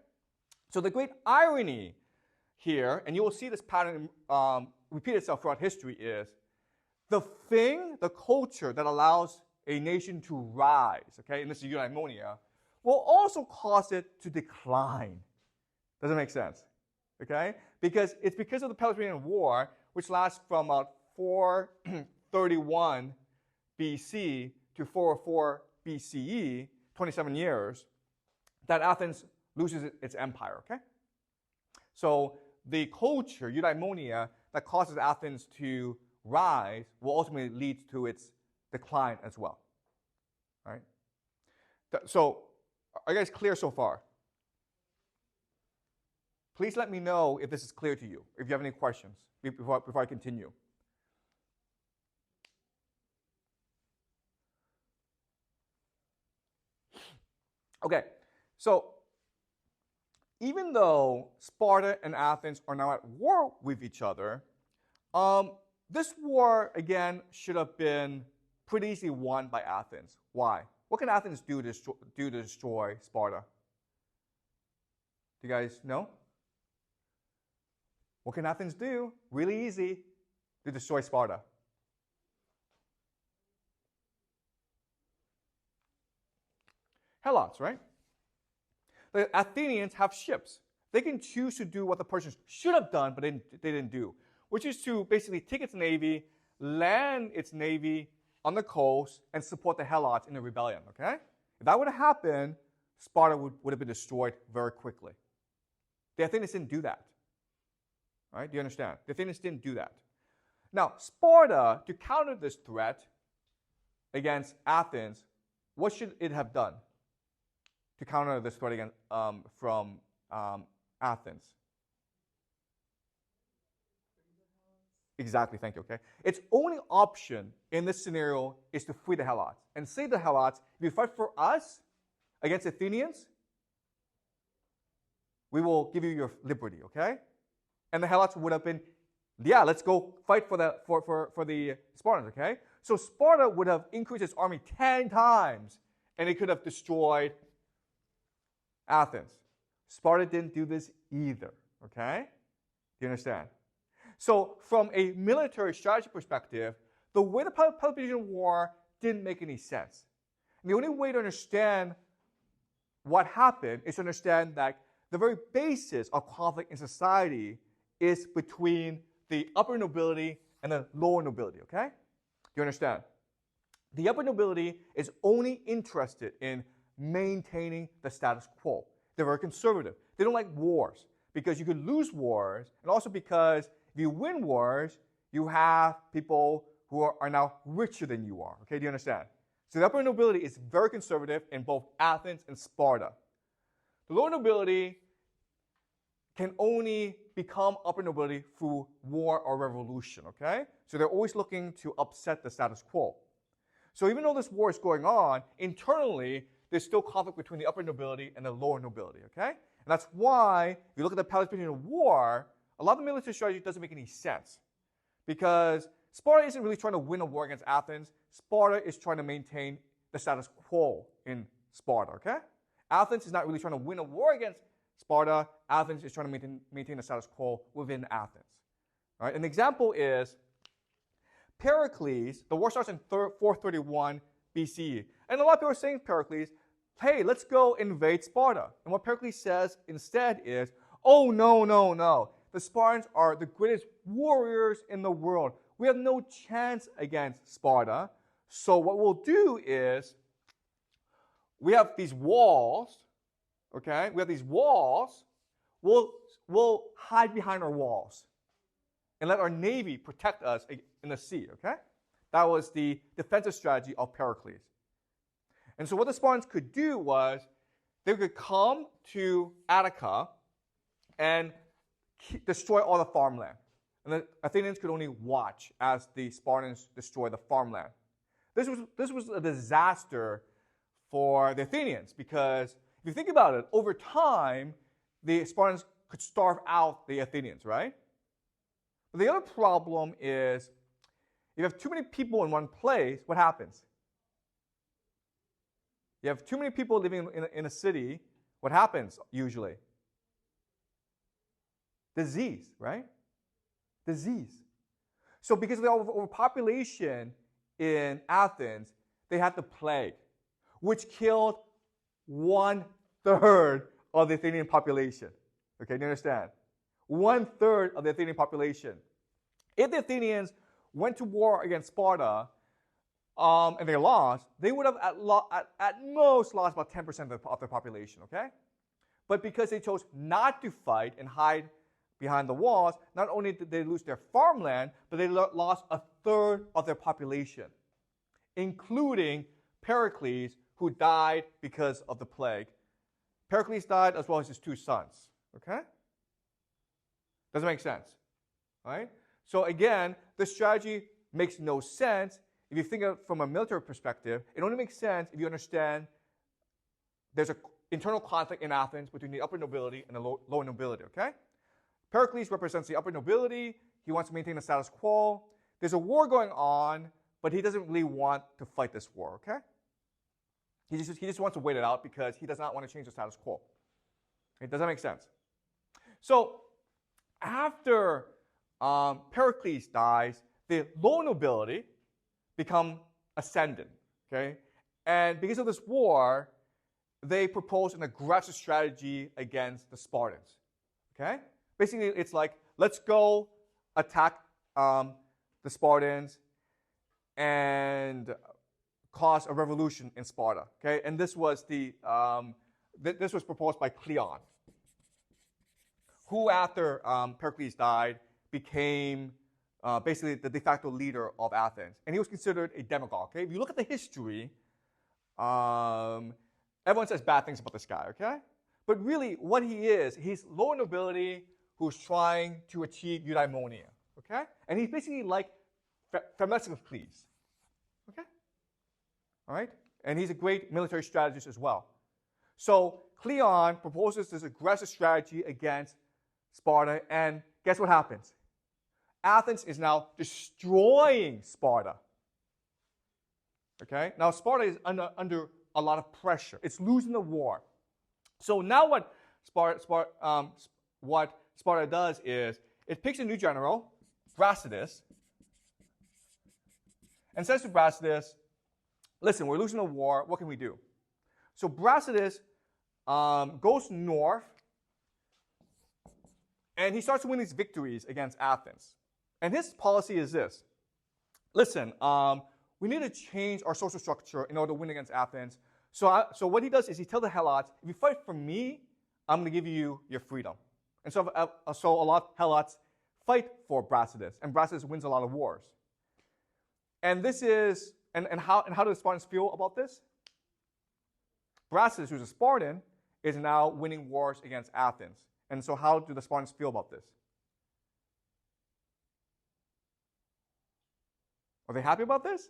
So the great irony here, and you will see this pattern repeat itself throughout history, is the culture that allows a nation to rise, okay, and this is eudaimonia, will also cause it to decline. Does that make sense? Okay? Because it's because of the Peloponnesian War, which lasts from 431 BC to 404 BCE, 27 years, that Athens loses its empire, okay? So the culture, eudaimonia, that causes Athens to rise will ultimately lead to its decline as well, right? So are you guys clear so far? Please let me know if this is clear to you, if you have any questions before I continue. Okay, so even though Sparta and Athens are now at war with each other, this war, again, should have been pretty easily won by Athens. Why? What can Athens do to destroy Sparta? Do you guys know? What can Athens do? Really easy, to destroy Sparta. helots, right? The Athenians have ships. They can choose to do what the Persians should have done, but they didn't do, which is to basically take its navy, land its navy on the coast, and support the helots in the rebellion, okay? If that would have happened, Sparta would have been destroyed very quickly. The Athenians didn't do that. Right? Do you understand? The Athenians didn't do that. Now, Sparta, to counter this threat against Athens, what should it have done to counter this threat against, from Athens? Exactly, thank you, okay? Its only option in this scenario is to free the helots and say to the helots, if you fight for us against Athenians, we will give you your liberty, okay? And the helots would have been, yeah, let's go fight for the Spartans, okay? So Sparta would have increased its army 10 times, and it could have destroyed Athens. Sparta didn't do this either, okay? Do you understand? So from a military strategy perspective, the way the Peloponnesian War didn't make any sense. And the only way to understand what happened is to understand that the very basis of conflict in society is between the upper nobility and the lower nobility, okay? Do you understand? The upper nobility is only interested in maintaining the status quo. They're very conservative. They don't like wars because you could lose wars, and also because if you win wars, you have people who are now richer than you are. Okay, do you understand? So the upper nobility is very conservative in both Athens and Sparta. The lower nobility can only become upper nobility through war or revolution. Okay, so they're always looking to upset the status quo. So even though this war is going on, internally there's still conflict between the upper nobility and the lower nobility. Okay, and that's why if you look at the Peloponnesian War, a lot of the military strategy doesn't make any sense because Sparta isn't really trying to win a war against Athens. Sparta is trying to maintain the status quo in Sparta, okay? Athens is not really trying to win a war against Sparta. Athens is trying to maintain the status quo within Athens. All right? An example is Pericles. The war starts in 431 BCE. And a lot of people are saying Pericles, hey, let's go invade Sparta. And what Pericles says instead is, oh, no, no, no. The Spartans are the greatest warriors in the world. We have no chance against Sparta. So what we'll do is, we have these walls, okay? We have these walls. We'll hide behind our walls and let our navy protect us in the sea, okay? That was the defensive strategy of Pericles. And so what the Spartans could do was, they could come to Attica and destroy all the farmland. And the Athenians could only watch as the Spartans destroy the farmland. This was a disaster for the Athenians because if you think about it, over time, the Spartans could starve out the Athenians, right? But the other problem is, if you have too many people in one place, what happens? You have too many people living in a city, what happens usually? Disease, right? Disease. So because of the overpopulation in Athens, they had the plague, which killed 1/3 of the Athenian population. Okay, do you understand? 1/3 of the Athenian population. If the Athenians went to war against Sparta and they lost, they would have at most lost about 10% of their population, okay? But because they chose not to fight and hide behind the walls, not only did they lose their farmland, but they lost 1/3 of their population, including Pericles, who died because of the plague. Pericles died as well as his 2 sons. Okay? Doesn't make sense. Right? So again, this strategy makes no sense. If you think of it from a military perspective, it only makes sense if you understand there's an internal conflict in Athens between the upper nobility and the lower nobility. Okay? Pericles represents the upper nobility. He wants to maintain the status quo. There's a war going on, but he doesn't really want to fight this war, okay? He just wants to wait it out because he does not want to change the status quo. Does that make sense? So after Pericles dies, the lower nobility become ascendant, okay? And because of this war, they proposed an aggressive strategy against the Spartans. Okay? Basically, it's like, let's go attack the Spartans and cause a revolution in Sparta. Okay? And this was this was proposed by Cleon, who after Pericles died became basically the de facto leader of Athens. And he was considered a demagogue. Okay? If you look at the history, everyone says bad things about this guy, okay? But really, what he is, he's lower nobility who's trying to achieve eudaimonia, okay? And he's basically like Themistocles, okay? All right? And he's a great military strategist as well. So Cleon proposes this aggressive strategy against Sparta, and guess what happens? Athens is now destroying Sparta. Okay? Now Sparta is under a lot of pressure. It's losing the war. So now what Sparta does is it picks a new general, Brasidas, and says to Brasidas, listen, we're losing the war. What can we do? So Brasidas goes north, and he starts to win these victories against Athens. And his policy is this. Listen, we need to change our social structure in order to win against Athens. So what he does is he tells the Helots, if you fight for me, I'm going to give you your freedom. And so a lot of Helots fight for Brasidas, and Brasidas wins a lot of wars. And this is, and how do the Spartans feel about this? Brasidas, who's a Spartan, is now winning wars against Athens. And so how do the Spartans feel about this? Are they happy about this?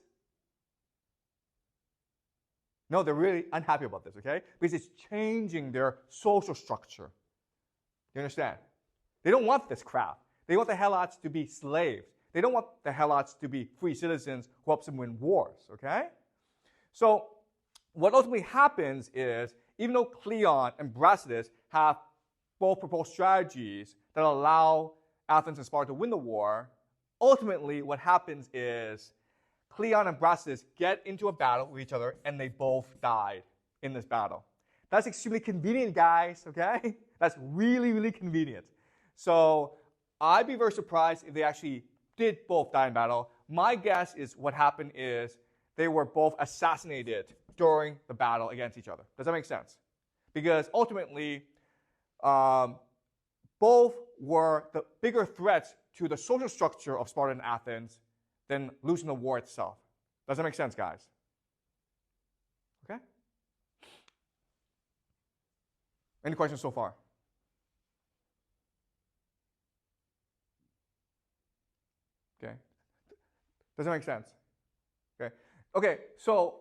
No, they're really unhappy about this, okay? Because it's changing their social structure. You understand? They don't want this crap. They want the Helots to be slaves. They don't want the Helots to be free citizens who helps them win wars, okay? So what ultimately happens is, even though Cleon and Brasidas have both proposed strategies that allow Athens and Sparta to win the war, ultimately what happens is Cleon and Brasidas get into a battle with each other, and they both died in this battle. That's extremely convenient, guys, okay? That's really, really convenient. So I'd be very surprised if they actually did both die in battle. My guess is what happened is they were both assassinated during the battle against each other. Does that make sense? Because ultimately, both were the bigger threats to the social structure of Sparta and Athens than losing the war itself. Does that make sense, guys? Okay? Any questions so far? Okay. Does that make sense? Okay. Okay, so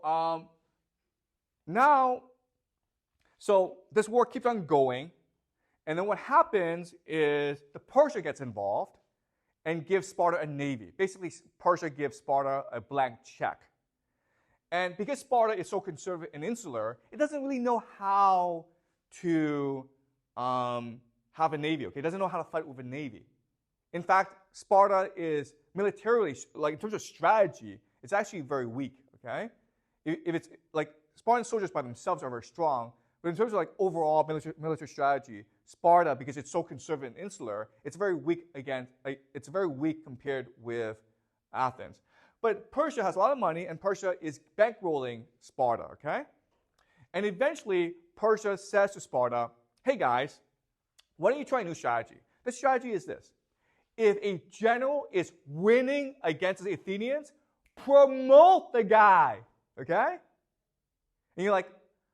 so this war keeps on going, and then what happens is the Persia gets involved and gives Sparta a navy. Basically, Persia gives Sparta a blank check. And because Sparta is so conservative and insular, it doesn't really know how to have a navy. Okay, it doesn't know how to fight with a navy. In fact, Sparta is militarily, like in terms of strategy, it's actually very weak. Okay, if it's like Spartan soldiers by themselves are very strong, but in terms of like overall military strategy, Sparta, because it's so conservative and insular, it's very weak it's very weak compared with Athens. But Persia has a lot of money, and Persia is bankrolling Sparta, okay? And eventually, Persia says to Sparta, hey guys, why don't you try a new strategy? The strategy is this. If a general is winning against the Athenians, promote the guy, okay? And you're like,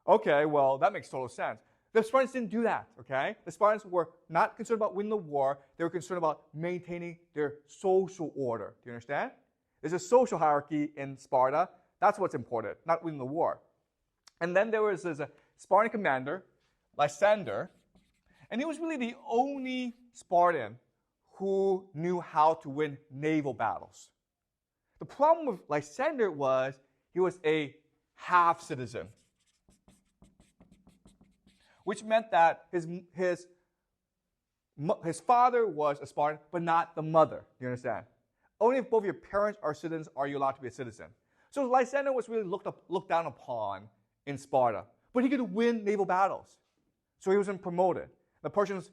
okay, well, that makes total sense. The Spartans didn't do that, okay? The Spartans were not concerned about winning the war. They were concerned about maintaining their social order. Do you understand? There's a social hierarchy in Sparta. That's what's important, not winning the war. And then there was this Spartan commander, Lysander, and he was really the only Spartan who knew how to win naval battles. The problem with Lysander was he was a half-citizen, which meant that his father was a Spartan, but not the mother. Do you understand? Only if both your parents are citizens are you allowed to be a citizen. So Lysander was really looked down upon in Sparta. but he could win naval battles. So he wasn't promoted. The Persians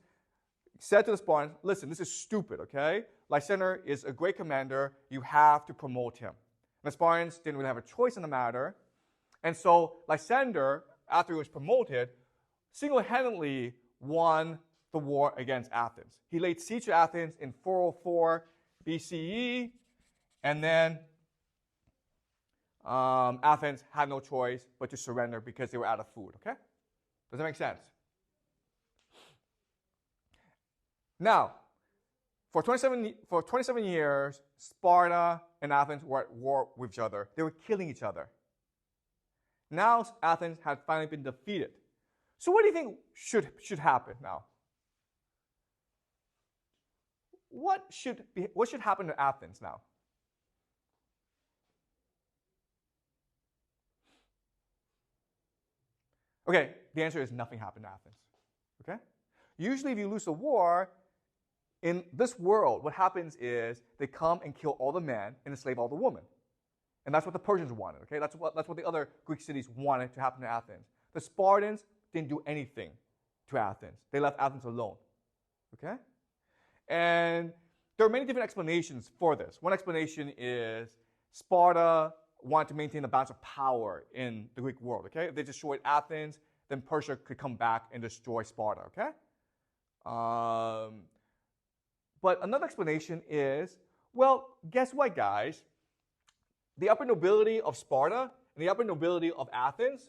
said to the Spartans, listen, this is stupid, okay? Lysander is a great commander. You have to promote him. And the Spartans didn't really have a choice in the matter. And so Lysander, after he was promoted, single-handedly won the war against Athens. He laid siege to Athens in 404 BCE, and then Athens had no choice but to surrender because they were out of food, okay? Does that make sense? Now, for 27 years, Sparta and Athens were at war with each other. They were killing each other. Now Athens had finally been defeated. So what do you think should happen now? What should happen to Athens now? Okay, the answer is nothing happened to Athens. Okay? Usually if you lose a war, in this world, what happens is they come and kill all the men and enslave all the women. And that's what the Persians wanted, okay? That's what the other Greek cities wanted to happen to Athens. The Spartans didn't do anything to Athens. They left Athens alone, okay? And there are many different explanations for this. One explanation is Sparta wanted to maintain the balance of power in the Greek world, okay? If they destroyed Athens, then Persia could come back and destroy Sparta, okay? But another explanation is, well, guess what, guys? The upper nobility of Sparta and the upper nobility of Athens,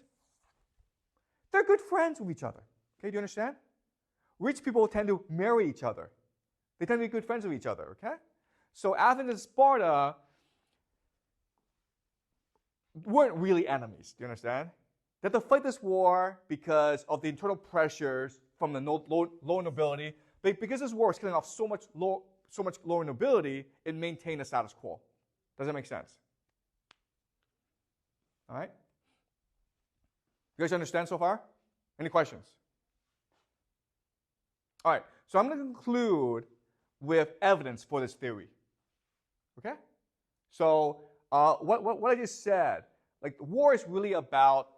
they're good friends with each other. Okay, do you understand? Rich people tend to marry each other. They tend to be good friends with each other, okay? So Athens and Sparta weren't really enemies, do you understand? They had to fight this war because of the internal pressures from the lower nobility. But because this war was killing off so much lower nobility, it maintained the status quo. Does that make sense? All right? You guys understand so far? Any questions? All right, so I'm going to conclude with evidence for this theory. Okay? So what I just said, like war is really about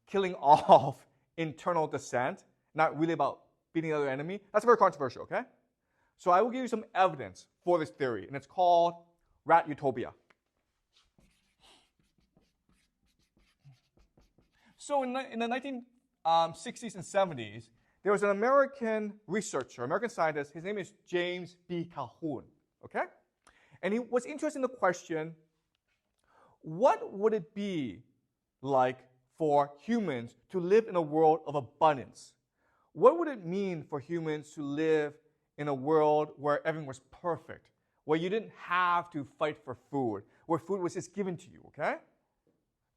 killing off internal dissent, not really about beating the other enemy. That's very controversial, okay? So I will give you some evidence for this theory, and it's called rat utopia. So in the 1960s and 70s, there was an American researcher, American scientist. His name is James B. Calhoun, okay? And he was interested in the question, what would it be like for humans to live in a world of abundance? What would it mean for humans to live in a world where everything was perfect, where you didn't have to fight for food, where food was just given to you, okay?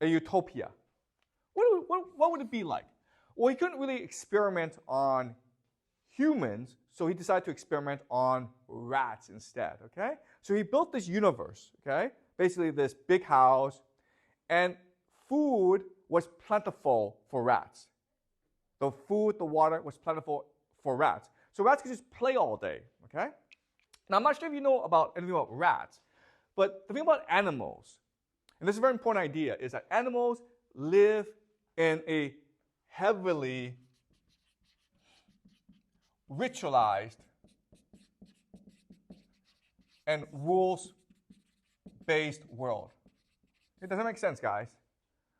A utopia. What would it be like? Well, he couldn't really experiment on humans, so he decided to experiment on rats instead, okay? So he built this universe, okay? Basically this big house, and food was plentiful for rats. The food, the water was plentiful for rats. So rats could just play all day, okay? Now, I'm not sure if you know about anything about rats, but the thing about animals, and this is a very important idea, is that animals live in a heavily ritualized and rules-based world. It doesn't make sense, guys.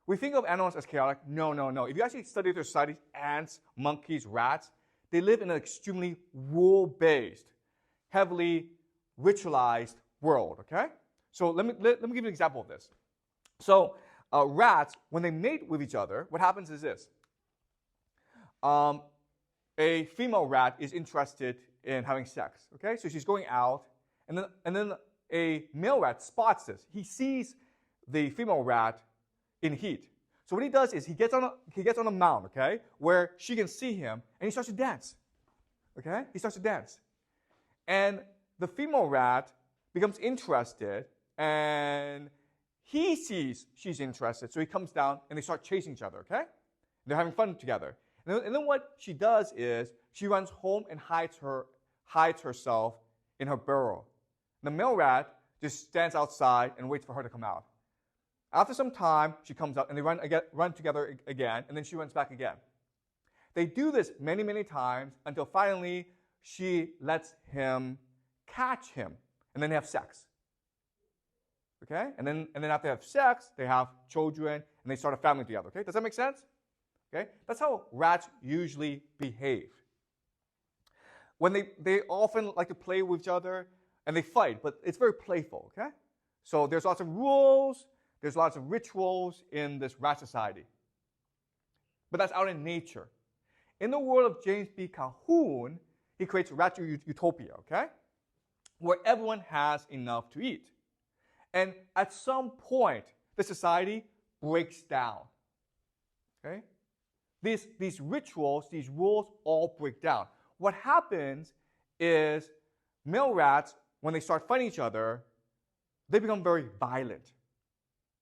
We think of animals as chaotic. No, no, no. If you actually study their societies, ants, monkeys, rats, they live in an extremely rule-based, heavily ritualized world, okay? So let me give you an example of this. So rats, when they mate with each other, what happens is this. A female rat is interested in having sex, okay? So she's going out, and then a male rat spots this. He sees the female rat in heat. So what he does is he gets on a mound, okay, where she can see him, and he starts to dance. Okay? He starts to dance. And the female rat becomes interested, and he sees she's interested, so he comes down, and they start chasing each other, okay? They're having fun together. And then what she does is she runs home and hides herself in her burrow. The male rat just stands outside and waits for her to come out. After some time, she comes up, and they run together again, and then she runs back again. They do this many, many times until finally she lets him catch him, and then they have sex. Okay? And then after they have sex, they have children, and they start a family together. Okay? Does that make sense? Okay? That's how rats usually behave. When they often like to play with each other, and they fight, but it's very playful. Okay? So there's lots of rules, there's lots of rituals in this rat society. But that's out in nature. In the world of James B. Calhoun, he creates rat utopia, okay? Where everyone has enough to eat. And at some point, the society breaks down. Okay? These rituals, these rules all break down. What happens is male rats, when they start fighting each other, they become very violent.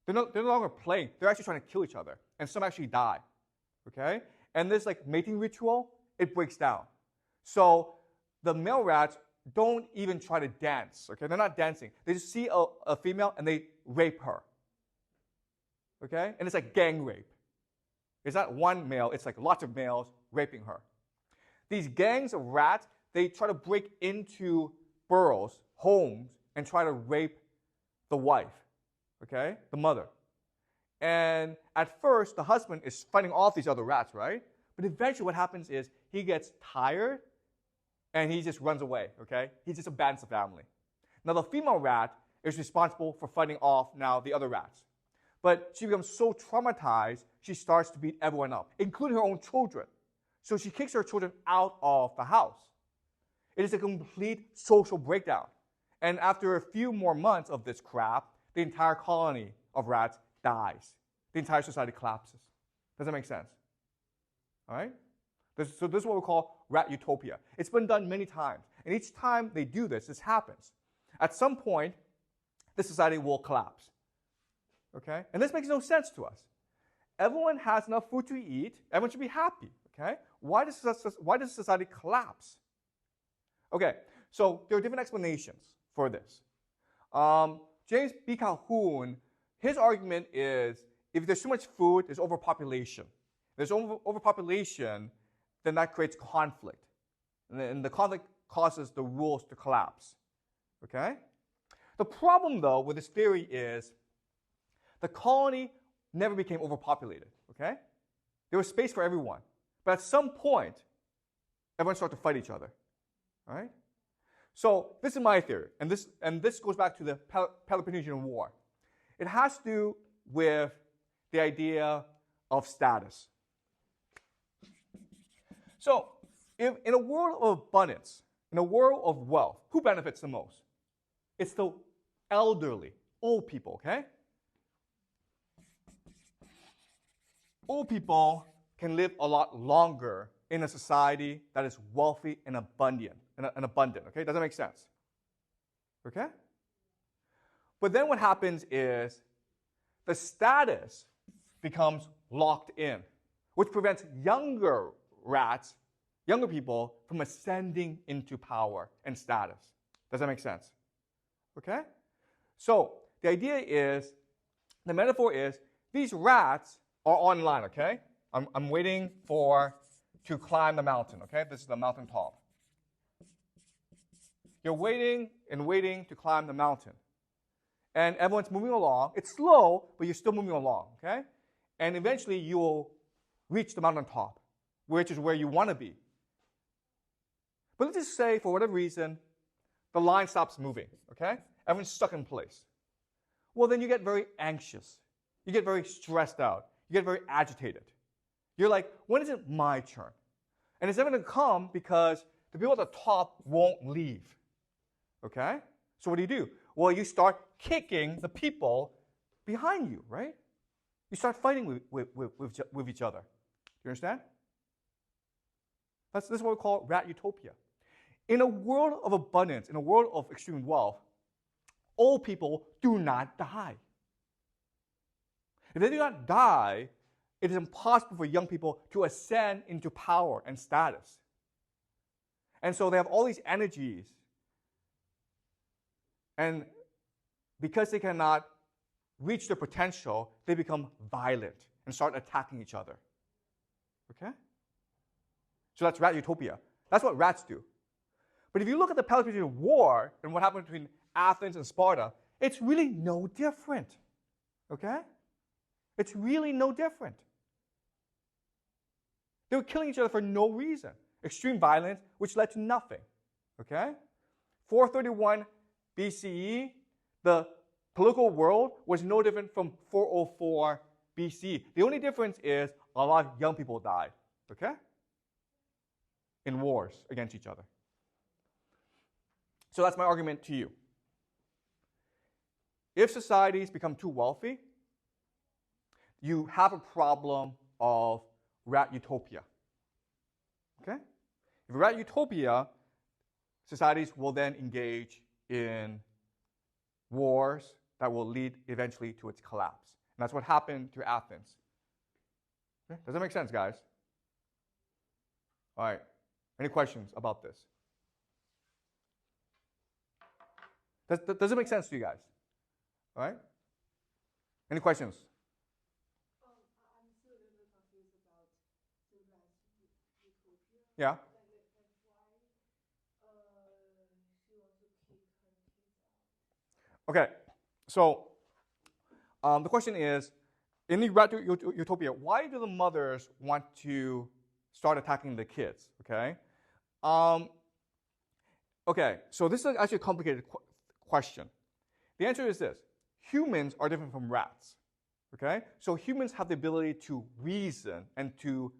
They're no longer playing. They're actually trying to kill each other. And some actually die. Okay? And this mating ritual, it breaks down. So the male rats don't even try to dance. Okay? They're not dancing. They just see a female and they rape her. Okay? And it's like gang rape. It's not one male, it's like lots of males raping her. These gangs of rats, they try to break into burrows, homes, and try to rape the wife. Okay? The mother. And at first, the husband is fighting off these other rats, right? But eventually what happens is he gets tired and he just runs away, okay? He just abandons the family. Now the female rat is responsible for fighting off now the other rats. But she becomes so traumatized, she starts to beat everyone up, including her own children. So she kicks her children out of the house. It is a complete social breakdown. And after a few more months of this crap, the entire colony of rats dies. The entire society collapses. Does that make sense? All right? So this is what we call rat utopia. It's been done many times. And each time they do this, this happens. At some point, the society will collapse. Okay? And this makes no sense to us. Everyone has enough food to eat. Everyone should be happy. Okay? Why does society collapse? Okay, so there are different explanations for this. James B. Calhoun, his argument is if there's too much food, there's overpopulation. If there's overpopulation, then that creates conflict. And the conflict causes the rules to collapse. Okay? The problem, though, with this theory is the colony never became overpopulated. Okay? There was space for everyone. But at some point, everyone started to fight each other. All right? So this is my theory, and this goes back to the Peloponnesian War. It has to do with the idea of status. So if in a world of abundance, in a world of wealth, who benefits the most? It's the elderly, old people, okay? Old people can live a lot longer in a society that is wealthy and abundant, okay? Does that make sense? Okay? But then what happens is the status becomes locked in, which prevents younger rats, younger people, from ascending into power and status. Does that make sense? Okay? So the idea is, the metaphor is, these rats are online, okay? I'm waiting to climb the mountain, okay? This is the mountain top. You're waiting and waiting to climb the mountain. And everyone's moving along. It's slow, but you're still moving along, okay? And eventually you will reach the mountain top, which is where you want to be. But let's just say, for whatever reason, the line stops moving, okay? Everyone's stuck in place. Well, then you get very anxious. You get very stressed out. You get very agitated. You're like, when is it my turn? And it's never going to come because the people at the top won't leave. Okay? So what do? Well, you start kicking the people behind you, right? You start fighting with each other. Do you understand? This is what we call rat utopia. In a world of abundance, in a world of extreme wealth, old people do not die. If they do not die, it is impossible for young people to ascend into power and status. And so they have all these energies. And because they cannot reach their potential, they become violent and start attacking each other. Okay? So that's rat utopia. That's what rats do. But if you look at the Peloponnesian War and what happened between Athens and Sparta, it's really no different. Okay? It's really no different. They were killing each other for no reason. Extreme violence, which led to nothing. Okay? 431 BCE, the political world was no different from 404 BC. The only difference is a lot of young people died. Okay? In wars against each other. So that's my argument to you. If societies become too wealthy, you have a problem of rat utopia. Okay? If rat utopia, societies will then engage in wars that will lead eventually to its collapse. And that's what happened to Athens. Okay? Does that make sense, guys? All right. Any questions about this? Does it make sense to you guys? All right? Any questions? I'm still a little confused about the rat utopia. Yeah. Like why she wants to kick her kids out. Okay. So the question is, in the rat utopia, why do the mothers want to start attacking the kids? Okay. Okay. So this is actually a complicated question. The answer is this: humans are different from rats. Okay. So humans have the ability to reason and to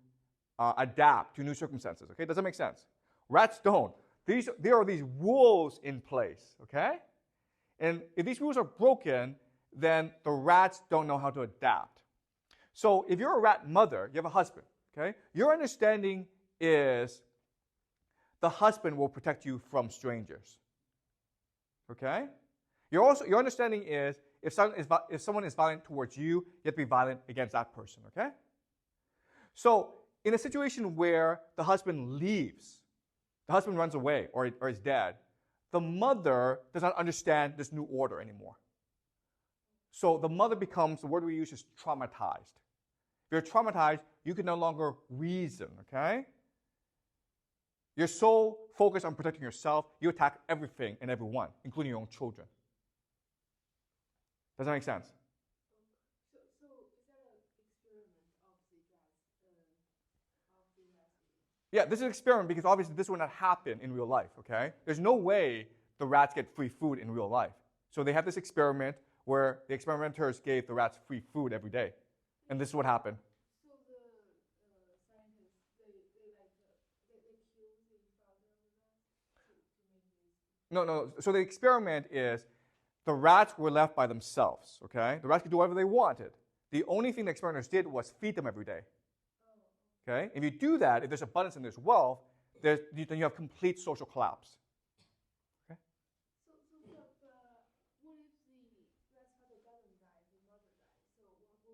adapt to new circumstances. Okay. Does that make sense? Rats don't. There are these rules in place. Okay. And if these rules are broken, then the rats don't know how to adapt. So if you're a rat mother, you have a husband, okay? Your understanding is the husband will protect you from strangers, okay? Your understanding is if someone is violent towards you, you have to be violent against that person, okay? So in a situation where the husband leaves, the husband runs away or is dead, the mother does not understand this new order anymore. So the mother becomes, the word we use is traumatized. If you're traumatized, you can no longer reason, okay? You're so focused on protecting yourself, you attack everything and everyone, including your own children. Does that make sense? So is that an experiment of the rats? Yeah, this is an experiment because obviously this would not happen in real life, okay? There's no way the rats get free food in real life. So they have this experiment where the experimenters gave the rats free food every day. And this is what happened. So the scientists, they kill the father of the rats to make this? No. So the experiment is the rats were left by themselves, okay? The rats could do whatever they wanted. The only thing the experimenters did was feed them every day. Okay? If you do that, if there's abundance and there's wealth, then you have complete social collapse. Okay? So what if the rat's father doesn't die, the mother dies? So what will happen to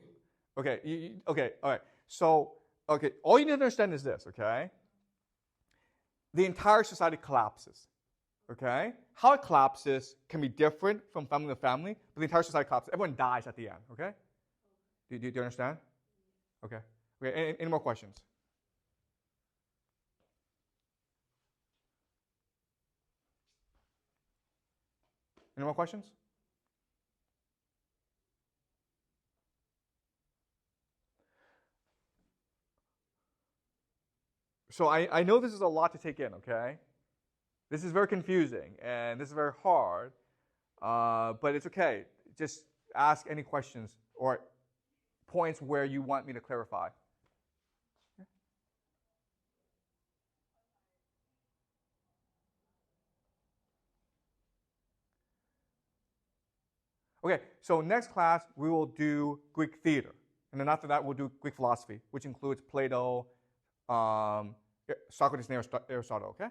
the father? Okay, all right. So, okay, all you need to understand is this, okay? The entire society collapses, okay? How it collapses can be different from family to family, but the entire society collapses. Everyone dies at the end, okay? Do you understand? Okay. Any more questions? Any more questions? So I know this is a lot to take in, okay? This is very confusing, and this is very hard, but it's okay. Just ask any questions or points where you want me to clarify. Okay, so next class we will do Greek theater. And then after that we'll do Greek philosophy, which includes Plato, Socrates, and Aristotle, okay?